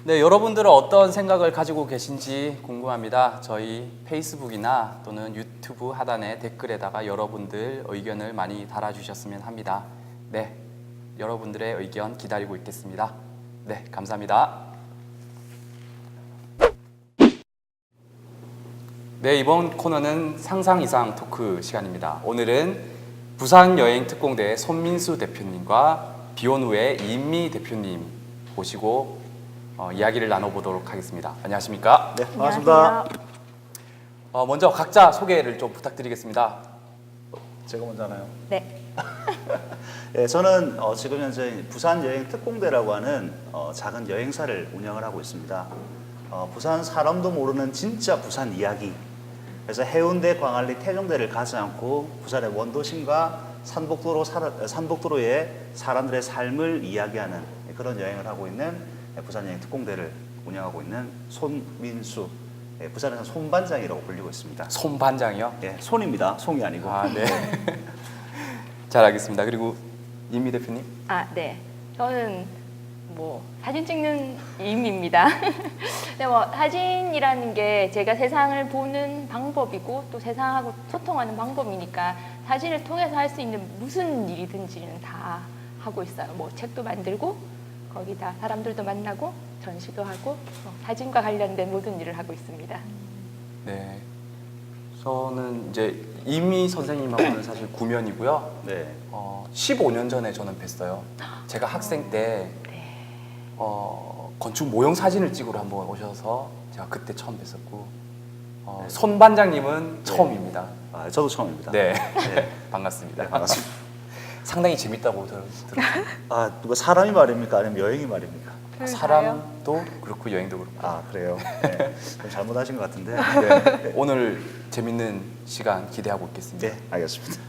네, 여러분들은 어떤 생각을 가지고 계신지 궁금합니다. 저희 페이스북이나 또는 유튜브 하단의 댓글에다가 여러분들 의견을 많이 달아주셨으면 합니다. 네, 여러분들의 의견 기다리고 있겠습니다. 네, 감사합니다. 네, 이번 코너는 상상 이상 토크 시간입니다. 오늘은 부산 여행 특공대 손민수 대표님과 비온 후의 이인미 대표님 모시고 이야기를 나눠보도록 하겠습니다. 안녕하십니까? 네, 반갑습니다. 먼저 각자 소개를 좀 부탁드리겠습니다. 제가 먼저 하나요? 네. 네, 저는 지금 현재 부산 여행 특공대라고 하는 작은 여행사를 운영을 하고 있습니다. 부산 사람도 모르는 진짜 부산 이야기. 그래서 해운대, 광안리, 태종대를 가지 않고 부산의 원도심과 산복도로의 사람들의 삶을 이야기하는 그런 여행을 하고 있는 부산 여행 특공대를 운영하고 있는 손민수, 부산에서 손반장이라고 불리고 있습니다. 손반장이요? 네, 손입니다. 송이 아니고. 아, 네. 잘 알겠습니다. 그리고 이인미 대표님? 아, 네. 저는 뭐 사진 찍는 임입니다. 근데 뭐 사진이라는 게 제가 세상을 보는 방법이고 또 세상하고 소통하는 방법이니까 사진을 통해서 할 수 있는 무슨 일이든지는 다 하고 있어요. 뭐 책도 만들고 거기다 사람들도 만나고 전시도 하고 사진과 관련된 모든 일을 하고 있습니다. 네. 저는 이제 이미 선생님하고는 사실 구면이고요. 네. 15년 전에 저는 뵀어요. 제가 학생 때 건축 모형 사진을 찍으러 한번 오셔서 제가 그때 처음 뵀었고 네. 손 반장님은 처음입니다. 아, 저도 처음입니다. 네, 네. 반갑습니다. 네, 반갑습니다. 상당히 재밌다고 들었어요. 아, 누가 사람이 말입니까? 아니면 여행이 말입니까? 사람도 그렇고 여행도 그렇고. 아, 그래요? 네. 좀 잘못하신 것 같은데. 네, 오늘 재밌는 시간 기대하고 있겠습니다. 네, 알겠습니다.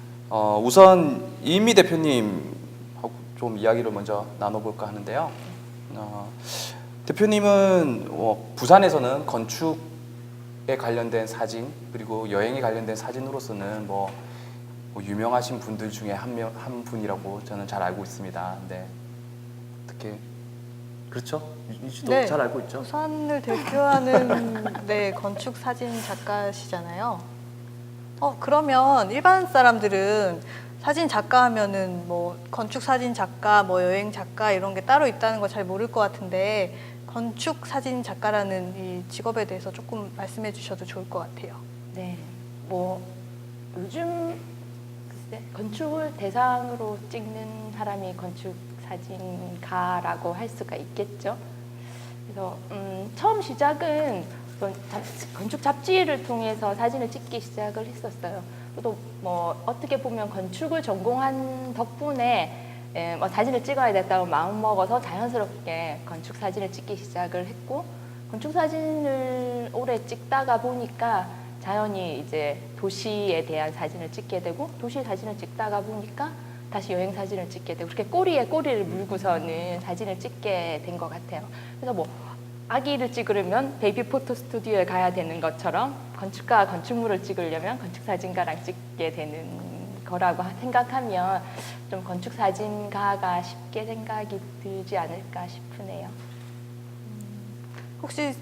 우선 이인미 대표님하고 좀 이야기를 먼저 나눠볼까 하는데요. 대표님은 부산에서는 건축에 관련된 사진 그리고 여행에 관련된 사진으로서는 뭐 유명하신 분들 중에 한 분이라고 저는 잘 알고 있습니다. 네, 어떻게 그렇죠? 유지도 네. 잘 알고 있죠? 부산을 대표하는 네, 건축 사진 작가시잖아요. 그러면 일반 사람들은 사진 작가 하면은 뭐 건축 사진 작가, 뭐 여행 작가 이런 게 따로 있다는 걸 잘 모를 것 같은데 건축 사진 작가라는 이 직업에 대해서 조금 말씀해 주셔도 좋을 것 같아요. 네. 뭐 요즘 글쎄 건축을 대상으로 찍는 사람이 건축 사진가라고 할 수가 있겠죠. 그래서 처음 시작은 건축 잡지를 통해서 사진을 찍기 시작을 했었어요. 또 뭐 어떻게 보면 건축을 전공한 덕분에 뭐 사진을 찍어야 됐다고 마음 먹어서 자연스럽게 건축 사진을 찍기 시작을 했고 건축 사진을 오래 찍다가 보니까 자연히 이제 도시에 대한 사진을 찍게 되고 도시 사진을 찍다가 보니까 다시 여행 사진을 찍게 되고 그렇게 꼬리에 꼬리를 물고서는 사진을 찍게 된 것 같아요. 그래서 뭐 아기를 찍으려면 베이비 포토 스튜디오에 가야 되는 것처럼 건축가가 건축물을 찍으려면 건축사진가랑 찍게 되는 거라고 생각하면 좀 건축사진가가 쉽게 생각이 들지 않을까 싶으네요. 혹시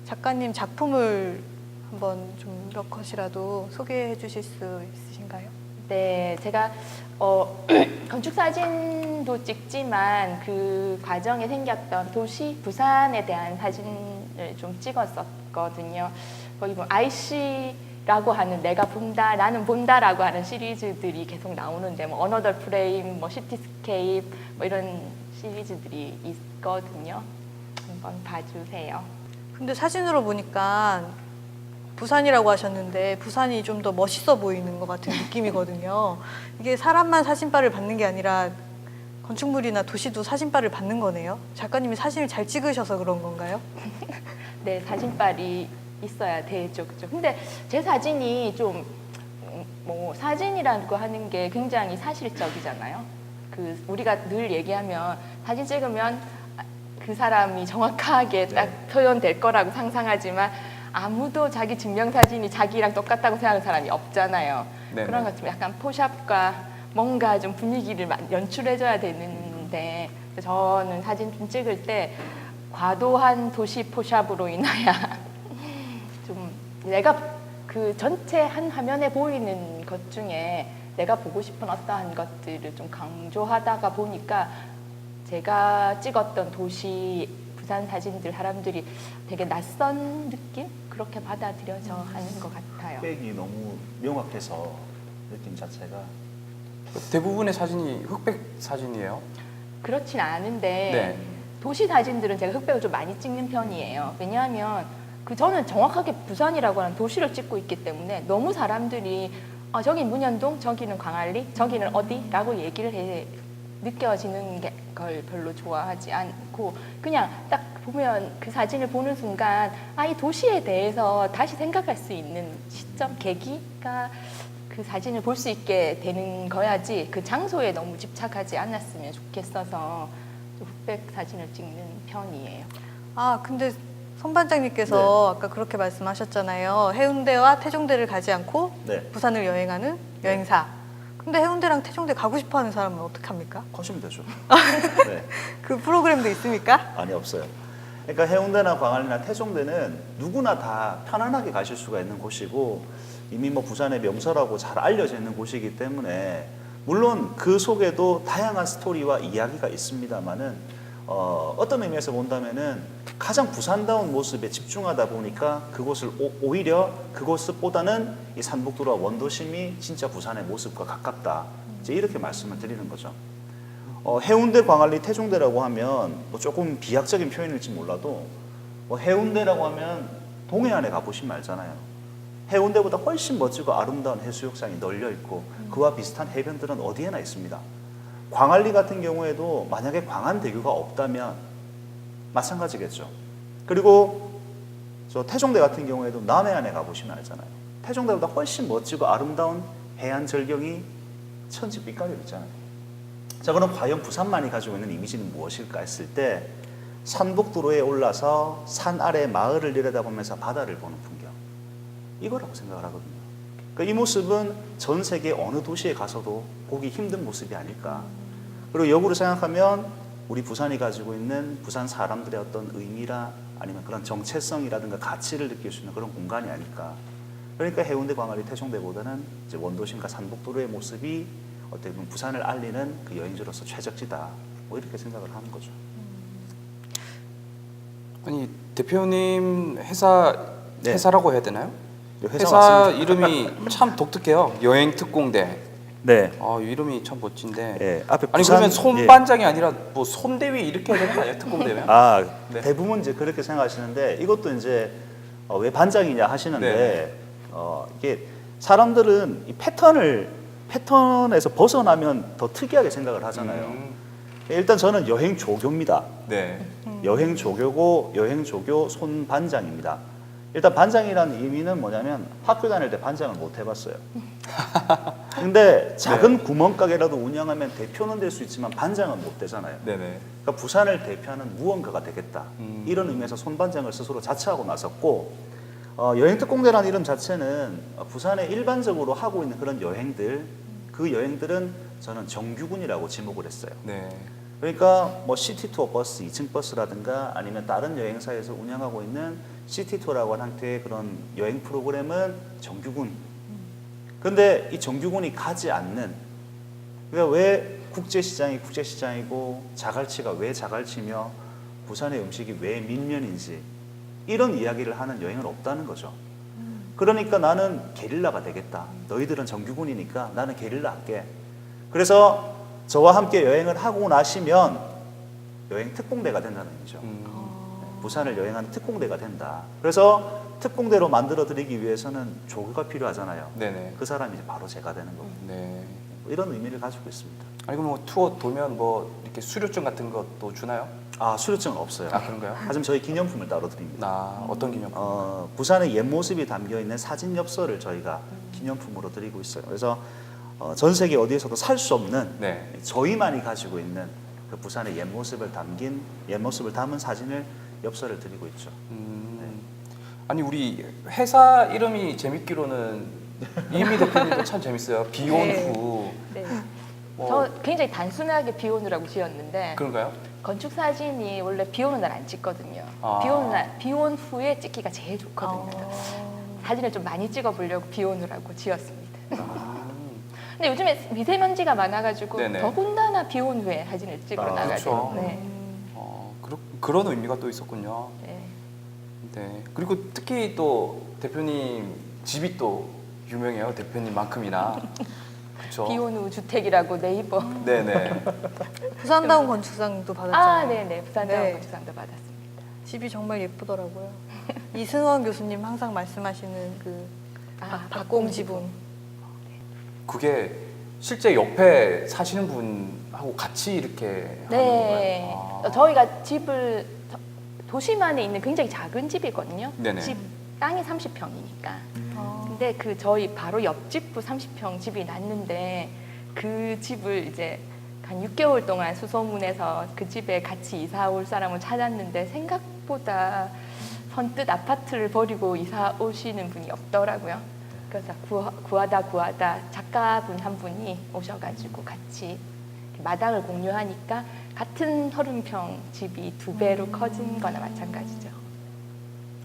작가님 작품을 한번 좀 몇 컷이라도 소개해 주실 수 있으신가요? 네, 제가 건축 사진도 찍지만 그 과정에 생겼던 도시 부산에 대한 사진을 좀 찍었었거든요. 거기 뭐 IC라고 하는 내가 본다, 나는 본다라고 하는 시리즈들이 계속 나오는데 뭐 어너더 프레임, 뭐 시티스케이프 뭐 이런 시리즈들이 있거든요. 한번 봐주세요. 근데 사진으로 보니까 부산이라고 하셨는데 부산이 좀 더 멋있어 보이는 것 같은 느낌이거든요. 이게 사람만 사진빨을 받는 게 아니라 건축물이나 도시도 사진빨을 받는 거네요. 작가님이 사진을 잘 찍으셔서 그런 건가요? 네, 사진빨이 있어야 되죠. 그죠? 근데 제 사진이 좀 뭐 사진이라고 하는 게 굉장히 사실적이잖아요. 그 우리가 늘 얘기하면 사진 찍으면 그 사람이 정확하게 딱 표현될 거라고 상상하지만 아무도 자기 증명사진이 자기랑 똑같다고 생각하는 사람이 없잖아요. 네네. 그런 것좀 약간 포샵과 뭔가 좀 분위기를 연출해줘야 되는데 저는 사진 좀 찍을 때 과도한 도시 포샵으로 인하여 좀 내가 그 전체 한 화면에 보이는 것 중에 내가 보고 싶은 어떠한 것들을 좀 강조하다가 보니까 제가 찍었던 도시 부산 사진들 사람들이 되게 낯선 느낌? 그렇게 받아들여져 하는 것 같아요. 흑백이 너무 명확해서 느낌 자체가 대부분의 사진이 흑백 사진이에요. 그렇진 않은데 네. 도시 사진들은 제가 흑백을 좀 많이 찍는 편이에요. 왜냐하면 저는 정확하게 부산이라고 하는 도시를 찍고 있기 때문에 너무 사람들이 저긴 문현동, 저기는 광안리, 저기는 어디라고 얘기를 해 느껴지는 걸 별로 좋아하지 않고 그냥 딱 보면 그 사진을 보는 순간 이 도시에 대해서 다시 생각할 수 있는 시점, 계기가 그 사진을 볼 수 있게 되는 거야지 그 장소에 너무 집착하지 않았으면 좋겠어서 좀 흑백 사진을 찍는 편이에요. 아, 근데 손 반장님께서 아까 그렇게 말씀하셨잖아요. 해운대와 태종대를 가지 않고 네. 부산을 여행하는 여행사. 근데 해운대랑 태종대 가고 싶어하는 사람은 어떻게 합니까? 커시면 되죠. 네. 그 프로그램도 있습니까? 아니 없어요. 그러니까 해운대나 광안리나 태종대는 누구나 다 편안하게 가실 수가 있는 곳이고 이미 뭐 부산의 명소라고 잘 알려져 있는 곳이기 때문에 물론 그 속에도 다양한 스토리와 이야기가 있습니다만은 어떤 의미에서 본다면은 가장 부산다운 모습에 집중하다 보니까 그곳을 오히려 그곳보다는 이 산북도로와 원도심이 진짜 부산의 모습과 가깝다. 이제 이렇게 말씀을 드리는 거죠. 해운대, 광안리, 태종대라고 하면 뭐 조금 비약적인 표현일지 몰라도 뭐 해운대라고 하면 동해안에 가보시면 알잖아요. 해운대보다 훨씬 멋지고 아름다운 해수욕장이 널려 있고 그와 비슷한 해변들은 어디에나 있습니다. 광안리 같은 경우에도 만약에 광안대교가 없다면 마찬가지겠죠. 그리고 저 태종대 같은 경우에도 남해안에 가보시면 알잖아요. 태종대보다 훨씬 멋지고 아름다운 해안 절경이 천지 빛깔이 있잖아요. 자, 그럼 과연 부산만이 가지고 있는 이미지는 무엇일까 했을 때 산북도로에 올라서 산 아래 마을을 내려다보면서 바다를 보는 풍경, 이거라고 생각을 하거든요. 그러니까 이 모습은 전 세계 어느 도시에 가서도 보기 힘든 모습이 아닐까. 그리고 역으로 생각하면 우리 부산이 가지고 있는 부산 사람들의 어떤 의미라 아니면 그런 정체성이라든가 가치를 느낄 수 있는 그런 공간이 아닐까. 그러니까 해운대, 광안리, 태종대보다는 이제 원도심과 산북도로의 모습이 어떻게 보면 부산을 알리는 그 여행지로서 최적지다. 뭐 이렇게 생각을 하는 거죠. 아니 대표님 회사라고 해야 되나요? 회사 회사 맞습니다. 이름이 참 독특해요. 여행특공대. 네. 이름이 참 멋진데. 예, 앞에 아니 부산- 그러면 손반장이 아니라 뭐 손대위 이렇게 해야 되는 거 아니에요? 특공대면? 네. 대부분 이제 그렇게 생각하시는데 이것도 이제 왜 반장이냐 하시는데 이게 사람들은 이 패턴에서 벗어나면 더 특이하게 생각을 하잖아요. 일단 저는 여행 조교입니다. 네. 여행 조교고 여행 조교 손반장입니다. 일단 반장이라는 의미는 뭐냐면 학교 다닐 때 반장을 못 해봤어요. 근데 작은 구멍가게라도 운영하면 대표는 될 수 있지만 반장은 못 되잖아요. 네네. 그러니까 부산을 대표하는 무언가가 되겠다. 이런 의미에서 손반장을 스스로 자처하고 나섰고 여행특공대라는 이름 자체는 부산에 일반적으로 하고 있는 그런 여행들, 그 여행들은 저는 정규군이라고 지목을 했어요. 네. 그러니까 뭐 시티투어 버스, 2층 버스라든가 아니면 다른 여행사에서 운영하고 있는 시티투어라고 하는 형태의 그런 여행 프로그램은 정규군. 근데 이 정규군이 가지 않는 그러니까 왜 국제시장이 국제시장이고 자갈치가 왜 자갈치며 부산의 음식이 왜 밀면인지 이런 이야기를 하는 여행은 없다는 거죠. 그러니까 나는 게릴라가 되겠다. 너희들은 정규군이니까 나는 게릴라 할게. 그래서 저와 함께 여행을 하고 나시면 여행 특공대가 된다는 얘기죠. 부산을 여행하는 특공대가 된다. 그래서 특공대로 만들어 드리기 위해서는 조교가 필요하잖아요. 네네. 그 사람이 이제 바로 제가 되는 거고. 네. 이런 의미를 가지고 있습니다. 아니 그럼 뭐 투어 돌면 뭐 이렇게 수료증 같은 것도 주나요? 아, 수료증은 없어요. 아 그런가요? 하지만 저희 기념품을 따로 드립니다. 나 어떤 기념품? 부산의 옛 모습이 담겨 있는 사진 엽서를 저희가 기념품으로 드리고 있어요. 그래서 전 세계 어디에서도 살 수 없는 네. 저희만이 가지고 있는 그 부산의 옛 모습을 담은 사진을 엽서를 드리고 있죠. 아니 우리 회사 이름이 재밌기로는 이미 대표님도 참 재밌어요. 비온후. 네. 뭐, 저 굉장히 단순하게 비오누라고 지었는데 그런가요? 건축 사진이 원래 비 오는 날 안 찍거든요. 아. 비 온 후에 찍기가 제일 좋거든요. 사진을 좀 많이 찍어 보려고 비 오누라고 지었습니다. 근데 요즘에 미세먼지가 많아가지고 네네. 더군다나 비 온 후에 사진을 찍으러 나가죠. 그렇죠. 네. 그런 의미가 또 있었군요. 네. 네. 그리고 특히 또 대표님 집이 또 유명해요. 대표님만큼이나. 그렇죠. 비 온 후 주택이라고 네이버. 네네. 부산다운 건축상도 받았잖아요. 아, 네네. 부산대원 네. 건축상도 받았습니다. 집이 정말 예쁘더라고요. 이승원 교수님 항상 말씀하시는 그 박공지붕. 그게 실제 옆에 사시는 분하고 같이 이렇게 하는 네. 건가요? 아. 저희가 집을 도심 안에 있는 굉장히 작은 집이거든요. 네네. 집 땅이 30평이니까. 아. 근데 그 저희 바로 옆집도 30평 집이 났는데 그 집을 이제 한 6개월 동안 수소문해서 그 집에 같이 이사 올 사람을 찾았는데 생각보다 선뜻 아파트를 버리고 이사 오시는 분이 없더라고요. 그래서 구하다 작가분 한 분이 오셔가지고 같이 마당을 공유하니까 같은 30평 집이 2배로 커진 거나 마찬가지죠.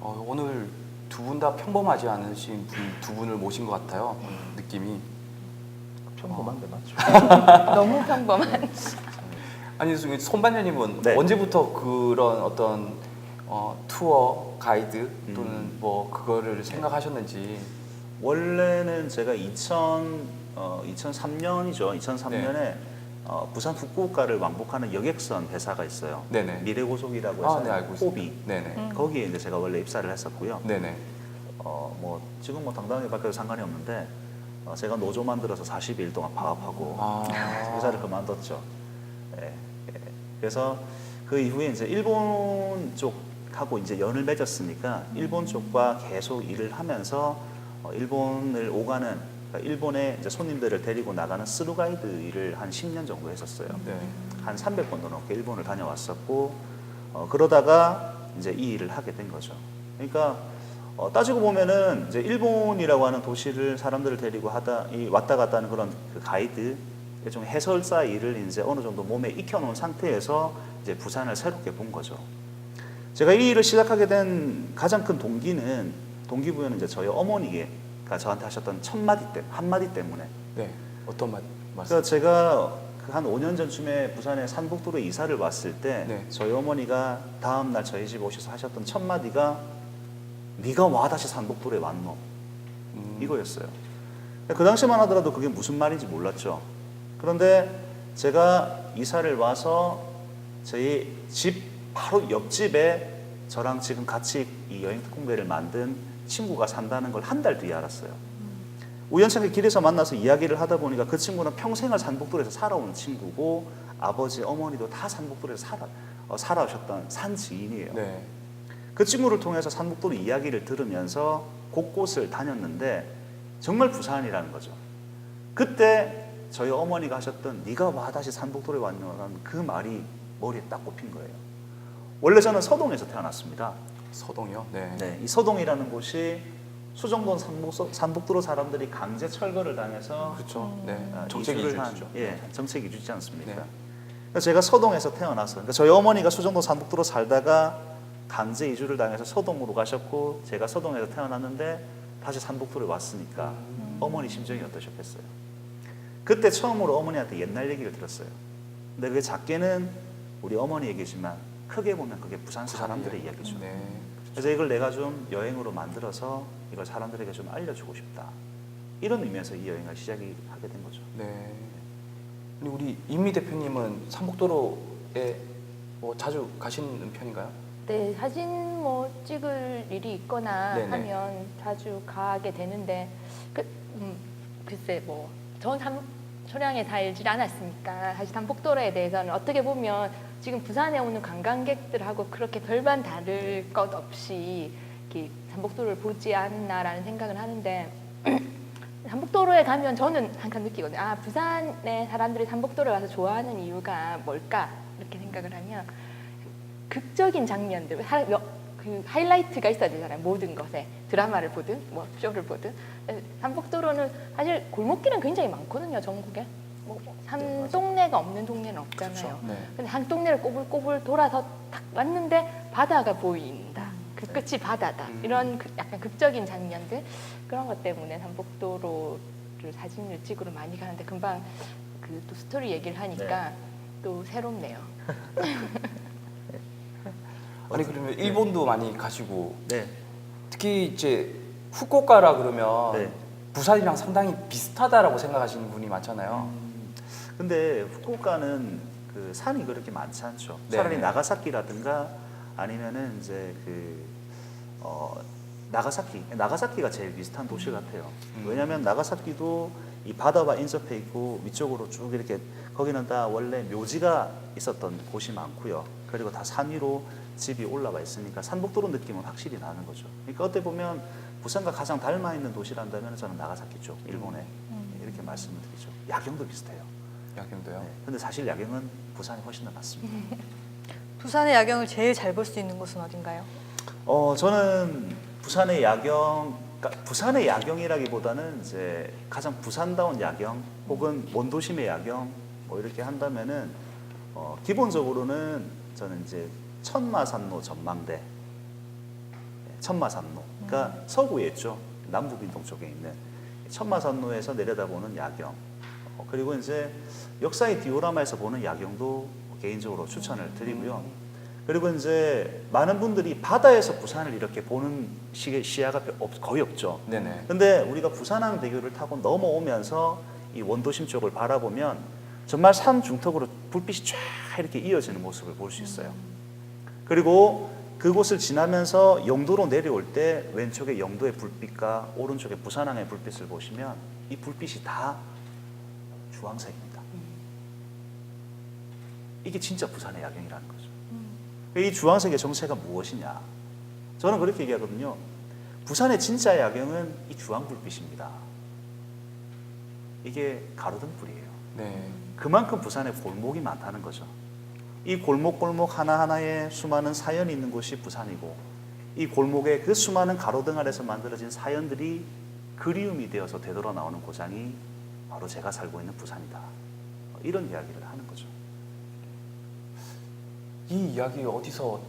오늘 두 분 다 평범하지 않으신 분 두 분을 모신 것 같아요. 느낌이. 평범한데 맞죠? 너무 평범한. 아니 손반장님은 네. 언제부터 그런 어떤 투어 가이드 또는 뭐 그거를 생각하셨는지. 원래는 제가 2003년이죠. 2003년에 부산 후쿠오카를 왕복하는 여객선 회사가 있어요. 네네. 미래고속이라고 해서 네 알고 있습니다. 호비. 네네. 거기에 이제 제가 원래 입사를 했었고요. 네네. 뭐 지금 뭐 당당하게 밝혀도 상관이 없는데 제가 노조 만들어서 42일 동안 파업하고 회사를 그만뒀죠. 예, 예. 그래서 그 이후에 이제 일본 쪽하고 이제 연을 맺었으니까 일본 쪽과 계속 일을 하면서 일본을 오가는 그러니까 일본에 이제 손님들을 데리고 나가는 스루 가이드 일을 한 10년 정도 했었어요. 네. 한 300번도 넘게 일본을 다녀왔었고 그러다가 이제 이 일을 하게 된 거죠. 그러니까 따지고 보면은 이제 일본이라고 하는 도시를 사람들을 데리고 왔다 갔다 하는 그런 그 가이드, 좀 해설사 일을 이제 어느 정도 몸에 익혀놓은 상태에서 이제 부산을 새롭게 본 거죠. 제가 이 일을 시작하게 된 가장 큰 동기부여는 이제 저희 어머니가 저한테 하셨던 한마디 때문에. 네. 어떤 말씀? 그러니까 제가 한 5년 전쯤에 부산에 산복도로에 이사를 왔을 때 네. 저희 어머니가 다음 날 저희 집 오셔서 하셨던 첫 마디가 네가 와 다시 산복도로에 왔노 이거였어요. 그 당시만 하더라도 그게 무슨 말인지 몰랐죠. 그런데 제가 이사를 와서 저희 집 바로 옆집에 저랑 지금 같이 이 여행 특공대를 만든 친구가 산다는 걸 한 달 뒤에 알았어요. 우연찮게 길에서 만나서 이야기를 하다 보니까 그 친구는 평생을 산복도로에서 살아온 친구고 아버지, 어머니도 다 산복도로에서 살아오셨던 산 지인이에요. 네. 그 친구를 통해서 산복도로 이야기를 들으면서 곳곳을 다녔는데 정말 부산이라는 거죠. 그때 저희 어머니가 하셨던 네가 와 다시 산복도로에 왔노라는 그 말이 머리에 딱 꼽힌 거예요. 원래 저는 서동에서 태어났습니다. 서동이요? 네. 네, 이 서동이라는 곳이 수정동 산복도로 사람들이 강제 철거를 당해서 그렇죠. 네. 정책 이주를 한 이주죠. 정책 이주지 않습니까? 네. 그래서 제가 서동에서 태어나서 그러니까 저희 어머니가 수정동 산복도로 살다가 강제 이주를 당해서 서동으로 가셨고 제가 서동에서 태어났는데 다시 산복도로에 왔으니까 어머니 심정이 어떠셨겠어요? 그때 처음으로 어머니한테 옛날 얘기를 들었어요. 근데 그게 작게는 우리 어머니 얘기지만 크게 보면 그게 부산 사람들의 이야기죠. 네. 그래서 이걸 내가 좀 여행으로 만들어서 이걸 사람들에게 좀 알려주고 싶다. 이런 의미에서 이 여행을 시작이 하게 된 거죠. 네. 근데 우리 임미 대표님은 삼복도로에 뭐 자주 가시는 편인가요? 네, 사진 뭐 찍을 일이 있거나 네네. 하면 자주 가게 되는데 글쎄 전 소량에 살질 않았으니까 사실 삼복도로에 대해서는 어떻게 보면 지금 부산에 오는 관광객들하고 그렇게 별반 다를 것 없이 이렇게 삼복도로를 보지 않나라는 생각을 하는데 삼복도로에 가면 저는 항상 느끼거든요. 아, 부산의 사람들이 삼복도로에 가서 좋아하는 이유가 뭘까? 이렇게 생각을 하면 극적인 장면들, 그 하이라이트가 있어야 되잖아요. 모든 것에 드라마를 보든 뭐 쇼를 보든 삼복도로는 사실 골목길은 굉장히 많거든요. 전국에 한 동네가 없는 동네는 없잖아요. 그렇죠. 네. 근데 한 동네를 꼬불꼬불 돌아서 딱 왔는데 바다가 보인다. 그 끝이 바다다. 이런 약간 극적인 장면들 그런 것 때문에 삼복도로를 사진을 찍으러 많이 가는데 금방 그 또 스토리 얘기를 하니까 또 새롭네요. 아니 그러면 일본도 많이 가시고 네. 특히 이제 후쿠오카라 그러면 네. 부산이랑 상당히 비슷하다라고 생각하시는 분이 많잖아요. 근데 후쿠오카는 그 산이 그렇게 많지 않죠. 네. 차라리 나가사키라든가 아니면은 이제 나가사키가 제일 비슷한 도시 같아요. 왜냐하면 나가사키도 이 바다와 인접해 있고 위쪽으로 쭉 이렇게 거기는 다 원래 묘지가 있었던 곳이 많고요. 그리고 다 산 위로 집이 올라와 있으니까 산복도로 느낌은 확실히 나는 거죠. 그러니까 어떻게 보면 부산과 가장 닮아 있는 도시란다면 저는 나가사키 쪽, 일본에 이렇게 말씀을 드리죠. 야경도 비슷해요. 야경도요. 네. 근데 사실 야경은 부산이 훨씬 더 낫습니다. 부산의 야경을 제일 잘 볼 수 있는 곳은 어딘가요? 저는 부산의 부산의 야경이라기보다는 이제 가장 부산다운 야경 혹은 원도심의 야경 뭐 이렇게 한다면은 기본적으로는 저는 이제 천마산로 전망대, 천마산로, 그러니까 서구에 있죠. 남북인동 쪽에 있는 천마산로에서 내려다보는 야경. 그리고 이제 역사의 디오라마에서 보는 야경도 개인적으로 추천을 드리고요. 그리고 이제 많은 분들이 바다에서 부산을 이렇게 보는 시야가 거의 없죠. 네네. 근데 우리가 부산항대교를 타고 넘어오면서 이 원도심 쪽을 바라보면 정말 산 중턱으로 불빛이 쫙 이렇게 이어지는 모습을 볼 수 있어요. 그리고 그곳을 지나면서 영도로 내려올 때 왼쪽에 영도의 불빛과 오른쪽에 부산항의 불빛을 보시면 이 불빛이 다 주황색입니다. 이게 진짜 부산의 야경이라는 거죠. 이 주황색의 정체가 무엇이냐? 저는 그렇게 얘기하거든요. 부산의 진짜 야경은 이 주황 불빛입니다. 이게 가로등불이에요. 네. 그만큼 부산에 골목이 많다는 거죠. 이 골목 하나하나에 수많은 사연이 있는 곳이 부산이고 이 골목에 그 수많은 가로등 아래서 만들어진 사연들이 그리움이 되어서 되돌아 나오는 고장이 바로 제가 살고 있는 부산이다. 이런 이야기를 하는 거죠. 이 이야기 어디서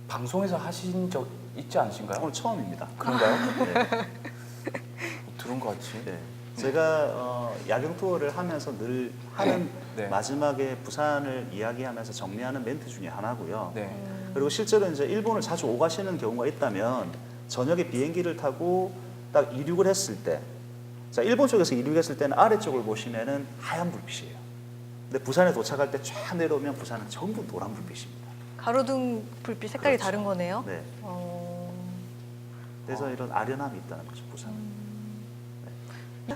방송에서 하신 적 있지 않으신가요? 오늘 처음입니다. 그런가요? 네. 들은 것 같이. 네. 제가 야경 투어를 하면서 늘 하는 네. 마지막에 부산을 이야기하면서 정리하는 멘트 중에 하나고요. 네. 그리고 실제로 이제 일본을 자주 오가시는 경우가 있다면 저녁에 비행기를 타고 딱 이륙을 했을 때, 자 일본 쪽에서 이륙했을 때는 아래쪽을 보시면은 하얀 불빛이에요. 근데 부산에 도착할 때 쫙 내려오면 부산은 전부 노란 불빛입니다. 가로등 불빛 색깔이 그렇죠. 다른 거네요. 네. 그래서 이런 아련함이 있다는 거죠, 부산은.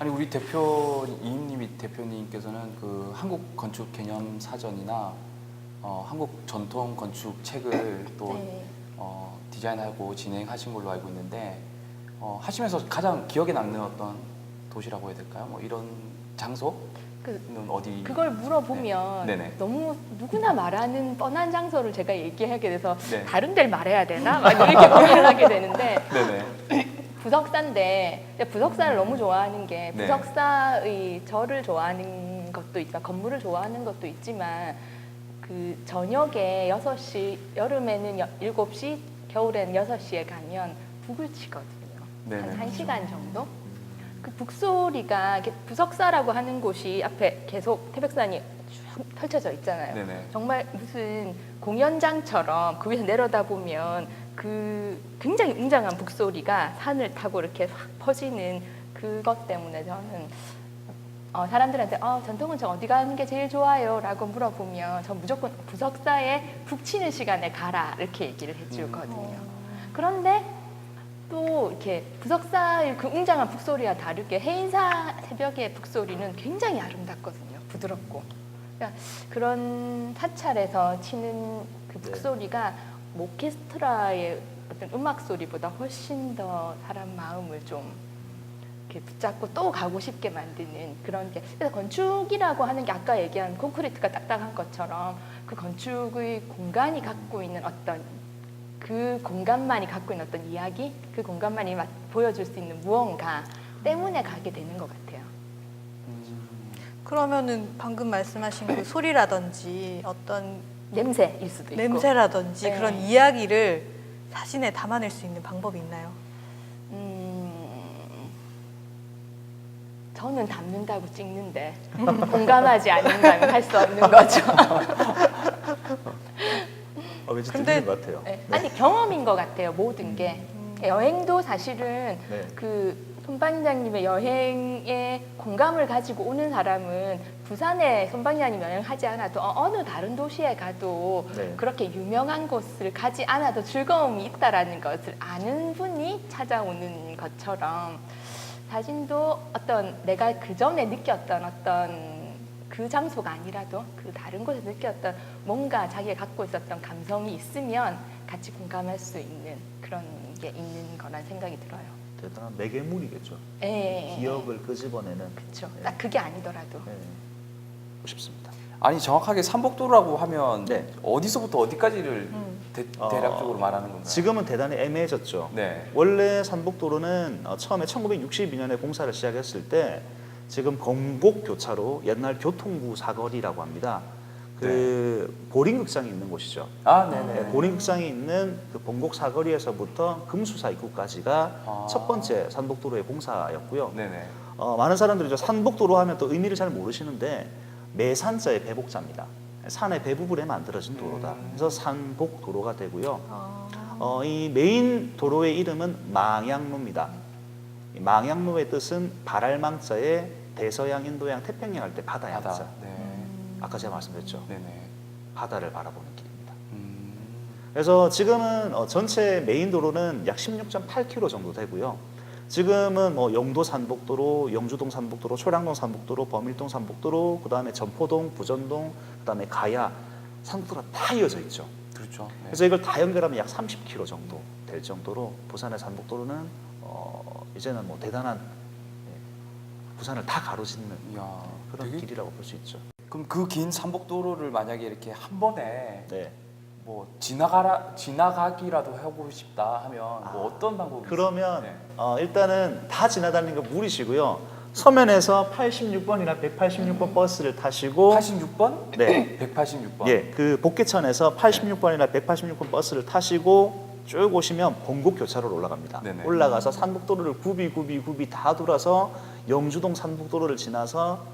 아니 우리 이임님이 대표님께서는 그 한국 건축 개념 사전이나 한국 전통 건축 책을 또 네. 디자인하고 진행하신 걸로 알고 있는데 하시면서 가장 기억에 남는 어떤 도시라고 해야 될까요? 뭐 이런 장소는 어디? 그걸 물어보면 네. 네네. 너무 누구나 말하는 뻔한 장소를 제가 얘기하게 돼서 네. 다른 데를 말해야 되나? 막 이렇게 고민을 하게 되는데 네네. 부석사인데 부석사를 너무 좋아하는 게 네. 부석사의 절을 좋아하는 것도 있지만 건물을 좋아하는 것도 있지만 그 저녁에 6시 여름에는 7시 겨울에는 6시에 가면 북을 치거든요. 네네. 한 1시간 정도? 그 북소리가 이렇게 부석사라고 하는 곳이 앞에 계속 태백산이 쭉 펼쳐져 있잖아요. 네네. 정말 무슨 공연장처럼 그 위에서 내려다보면 그 굉장히 웅장한 북소리가 산을 타고 이렇게 확 퍼지는 그것 때문에 저는 사람들한테 전통은 저 어디 가는 게 제일 좋아요? 라고 물어보면 전 무조건 부석사에 북 치는 시간에 가라 이렇게 얘기를 해주거든요. 그런데 또 이렇게 부석사의 그 웅장한 북소리와 다르게 해인사 새벽의 북소리는 굉장히 아름답거든요. 부드럽고. 그러니까 그런 사찰에서 치는 그 북소리가 뭐 오케스트라의 어떤 음악 소리보다 훨씬 더 사람 마음을 좀 이렇게 붙잡고 또 가고 싶게 만드는 그런 게. 그래서 건축이라고 하는 게 아까 얘기한 콘크리트가 딱딱한 것처럼 그 건축의 공간이 갖고 있는 어떤 그 공간만이 갖고 있는 어떤 이야기, 그 공간만이 보여줄 수 있는 무언가 때문에 가게 되는 것 같아요. 그러면은 방금 말씀하신 그 소리라든지 어떤 냄새일 수도 있고. 냄새라든지 네. 그런 이야기를 사진에 담아낼 수 있는 방법이 있나요? 저는 담는다고 찍는데 공감하지 않는다면 할 수 없는 거죠. 왠지 근데- 들리는 것 같아요. 네. 아니 경험인 것 같아요. 모든 게 여행도 사실은 네. 그 손방장님의 여행에 공감을 가지고 오는 사람은 부산에 손방장님 여행하지 않아도 어느 다른 도시에 가도 네. 그렇게 유명한 곳을 가지 않아도 즐거움이 있다라는 것을 아는 분이 찾아오는 것처럼 사진도 어떤 내가 그 전에 느꼈던 어떤 그 장소가 아니라도 그 다른 곳에서 느꼈던 뭔가 자기가 갖고 있었던 감성이 있으면 같이 공감할 수 있는 그런 게 있는 거란 생각이 들어요. 대단한 매개물이겠죠. 예. 기억을 끄집어내는. 그렇죠. 네. 딱 그게 아니더라도. 네. 싶습니다. 아니 정확하게 삼복도라고 하면 네. 어디서부터 어디까지를 대략적으로 말하는 건가요? 지금은 대단히 애매해졌죠. 네. 원래 산복도로는 처음에 1962년에 공사를 시작했을 때 지금 건곡교차로 옛날 교통부 사거리라고 합니다. 그 보링극장이 있는 곳이죠. 아, 네네. 네, 보링극장이 있는 그 본곡 사거리에서부터 금수사 입구까지가 첫 번째 산복도로의 공사였고요. 네네. 많은 사람들이 저 산복도로 하면 또 의미를 잘 모르시는데 매산자의 배복자입니다. 산의 배부분에 만들어진 도로다. 그래서 산복도로가 되고요. 이 메인 도로의 이름은 망양로입니다. 이 망양로의 뜻은 발알망자의 대서양, 인도양, 태평양 할 때 바다 양자. 바다. 네. 아까 제가 말씀드렸죠. 네네. 바다를 바라보는 길입니다. 음. 그래서 지금은 전체 메인 도로는 약 16.8km 정도 되고요. 지금은 뭐 영도 산복도로, 영주동 산복도로, 초량동 산복도로, 범일동 산복도로, 그 다음에 전포동, 부전동, 그 다음에 가야 산복도가 다 이어져 있죠. 그렇죠. 네. 그래서 이걸 다 연결하면 약 30km 정도 될 정도로 부산의 산복도로는 이제는 뭐 대단한 부산을 다 가로짓는 이야, 그런 되게- 길이라고 볼 수 있죠. 그럼 그 긴 삼복도로를 만약에 이렇게 한 번에 네. 뭐 지나가기라도 하고 싶다 하면 뭐 어떤 방법이 그러면 있어요? 일단은 다 지나다니는 거 무리시고요. 서면에서 86번이나 186번 버스를 타시고 86번? 네. 186번. 예, 그 복개천에서 86번이나 186번 버스를 타시고 쭉 오시면 본곡 교차로로 올라갑니다. 네네. 올라가서 산복도로를 굽이 다 돌아서 영주동 산복도로를 지나서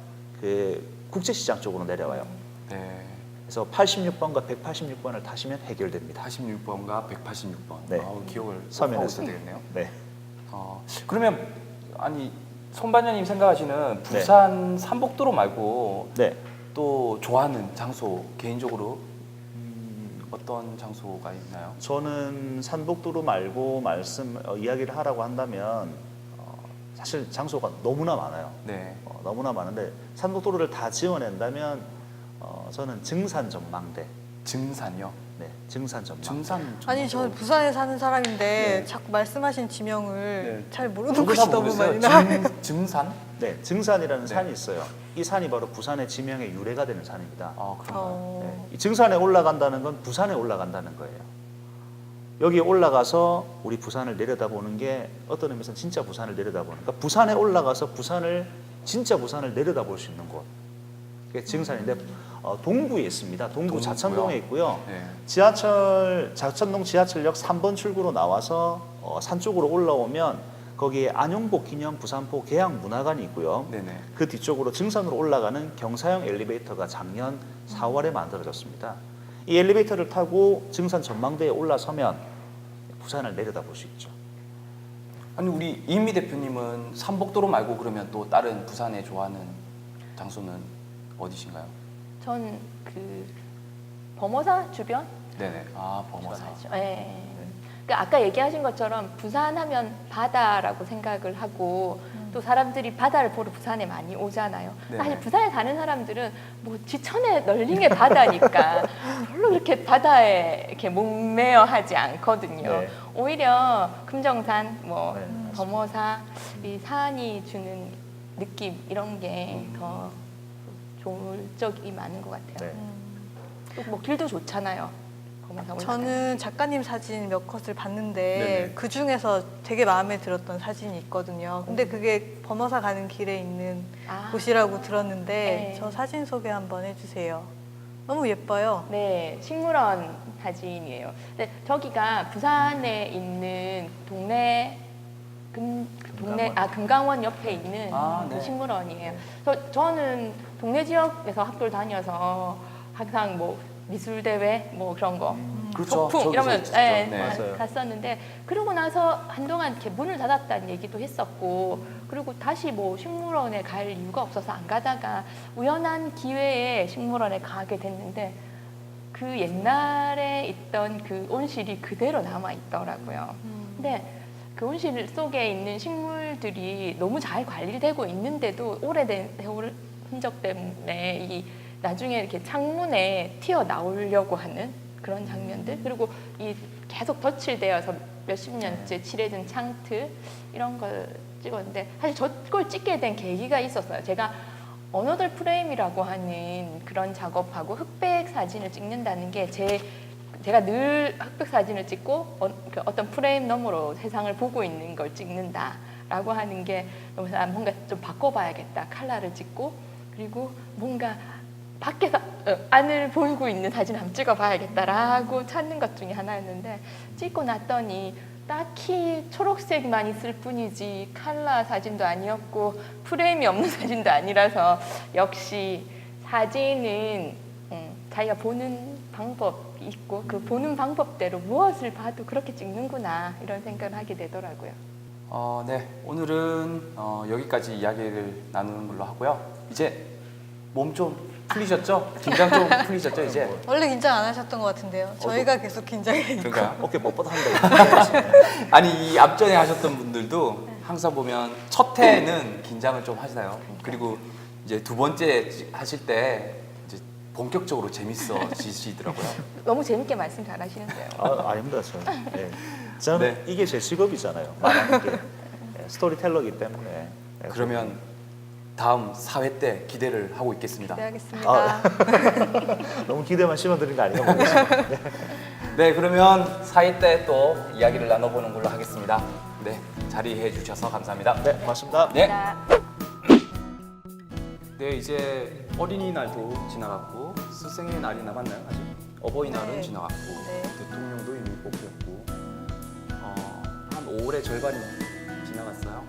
그 국제시장 쪽으로 내려와요. 네. 그래서 86번과 186번을 타시면 해결됩니다. 86번과 186번. 네. 기억을 꼭 하고 서면에서. 있어야 되겠네요. 네. 그러면 아니 손반장님 생각하시는 부산 삼복도로 말고 네. 또 좋아하는 장소 개인적으로 어떤 장소가 있나요? 저는 산복도로 말고 이야기를 하라고 한다면 사실 장소가 너무나 많아요. 네. 너무나 많은데 산복도로를 다 지어낸다면 저는 증산 전망대. 증산이요. 네, 증산 전망대. 증산. 아니 저는 부산에 사는 사람인데 네. 자꾸 말씀하신 지명을 네. 잘 모르는 저도 곳이 잘 너무 모르겠어요. 많이 나요. 증산? 네, 증산이라는 네. 산이 있어요. 이 산이 바로 부산의 지명의 유래가 되는 산입니다. 그런가요? 네, 이 증산에 올라간다는 건 부산에 올라간다는 거예요. 여기 올라가서 우리 부산을 내려다보는 게 어떤 의미에서는 진짜 부산을 내려다보는. 그러니까 부산에 올라가서 진짜 부산을 내려다볼 수 있는 곳. 그게 증산인데 동구에 있습니다. 동구 동구요? 자천동에 있고요. 네. 자천동 지하철역 3번 출구로 나와서 산 쪽으로 올라오면 거기에 안용복 기념 부산포 계양 문화관이 있고요. 네네. 그 뒤쪽으로 증선으로 올라가는 경사형 엘리베이터가 작년 4월에 만들어졌습니다. 이 엘리베이터를 타고 증선 전망대에 올라서면 부산을 내려다볼 수 있죠. 아니 우리 이인미 대표님은 삼복도로 말고 그러면 또 다른 부산에 좋아하는 장소는 어디신가요? 전 그 범어사 주변 네네. 아 범어사. 좋아하죠. 예. 그러니까 아까 얘기하신 것처럼 부산하면 바다라고 생각을 하고 또 사람들이 바다를 보러 부산에 많이 오잖아요. 네네. 사실 부산에 사는 사람들은 뭐 지천에 널린 게 바다니까 별로 그렇게 바다에 이렇게 목매어 하지 않거든요. 네. 오히려 금정산, 뭐 네, 맞습니다. 범어사, 이 산이 주는 느낌 이런 게 더 좋을 적이 많은 것 같아요. 네. 또 뭐 길도 좋잖아요. 범어사 올라가는. 저는 작가님 사진 몇 컷을 봤는데 네네. 그 중에서 되게 마음에 들었던 사진이 있거든요. 근데 그게 범어사 가는 길에 있는 아. 곳이라고 들었는데 네. 저 사진 소개 한번 해주세요. 너무 예뻐요. 네, 식물원 사진이에요. 근데 저기가 부산에 있는 동네 금강원 옆에 있는 아, 그 네. 식물원이에요. 저는 동네 지역에서 학교를 다녀서 항상 뭐 미술 대회 뭐 그런 거 그렇죠. 소풍 저기서 이러면 있었죠. 네, 네. 맞아요. 갔었는데 그러고 나서 한동안 이렇게 문을 닫았다는 얘기도 했었고 그리고 다시 뭐 식물원에 갈 이유가 없어서 안 가다가 우연한 기회에 식물원에 가게 됐는데 그 옛날에 있던 그 온실이 그대로 남아 있더라고요. 근데 그 온실 속에 있는 식물들이 너무 잘 관리되고 있는데도 오래된 세월 흔적 때문에 이 나중에 이렇게 창문에 튀어 나오려고 하는 그런 장면들 그리고 이 계속 덧칠되어서 몇십 년째 칠해진 창틀 이런 걸 찍었는데 사실 저걸 찍게 된 계기가 있었어요. 제가 어너덜 프레임이라고 하는 그런 작업하고 흑백 사진을 찍는다는 게 제가 늘 흑백 사진을 찍고 어떤 프레임 너머로 세상을 보고 있는 걸 찍는다라고 하는 게 뭔가 좀 바꿔봐야겠다. 컬러를 찍고 그리고 뭔가 밖에서 안을 보이고 있는 사진 한번 찍어봐야겠다라고 찾는 것 중에 하나였는데 찍고 났더니 딱히 초록색만 있을 뿐이지 컬러 사진도 아니었고 프레임이 없는 사진도 아니라서 역시 사진은 자기가 보는 방법이 있고 그 보는 방법대로 무엇을 봐도 그렇게 찍는구나 이런 생각을 하게 되더라고요. 네. 오늘은 여기까지 이야기를 나누는 걸로 하고요. 이제 몸 좀 풀리셨죠? 긴장 좀 풀리셨죠 이제? 원래 긴장 안 하셨던 것 같은데요. 저희가 계속 긴장해. 그러니까요. 어깨 뻣뻣한데. 아니 이 앞전에 하셨던 분들도 항상 보면 첫 회는 긴장을 좀 하시나요? 그리고 이제 두 번째 하실 때 이제 본격적으로 재밌어지시더라고요. 너무 재밌게 말씀 잘하시는데요. 아닙니다, 저는. 네. 저는 네. 이게 제 직업이잖아요. 말하는 게. 네, 스토리텔러기 때문에. 네, 그러면 다음 4회 때 기대를 하고 있겠습니다. 기대하겠습니다. 너무 기대만 심어드린 거 아닌가 모르겠습니다. 네. 네, 그러면 4회 때 또 이야기를 나눠보는 걸로 하겠습니다. 네, 자리해 주셔서 감사합니다. 네, 고맙습니다. 네. 네, 이제 어린이날도 지나갔고 스승의 날이 남았나요? 아직? 어버이날은 네. 지나갔고 네. 대통령도 이미 뽑혔고 한 5월의 절반이 지나갔어요.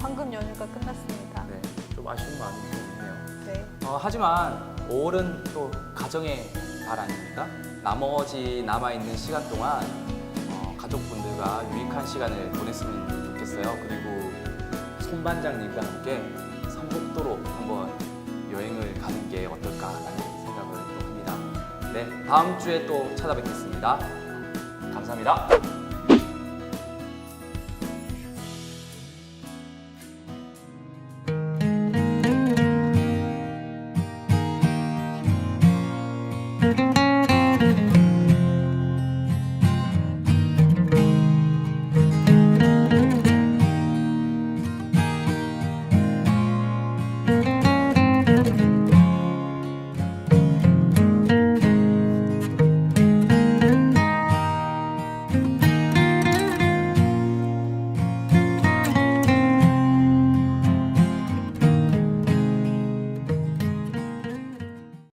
황금 연휴가 끝났습니다. 네, 좀 아쉬운 마음이 좀 있네요. 네. 하지만 5월은 또 가정의 달 아닙니까? 나머지 남아있는 시간 동안 가족분들과 유익한 시간을 보냈으면 좋겠어요. 그리고 손반장님과 함께 삼복도로 한번 여행을 가는 게 어떨까라는 생각을 또 합니다. 네, 다음 주에 또 찾아뵙겠습니다. 감사합니다.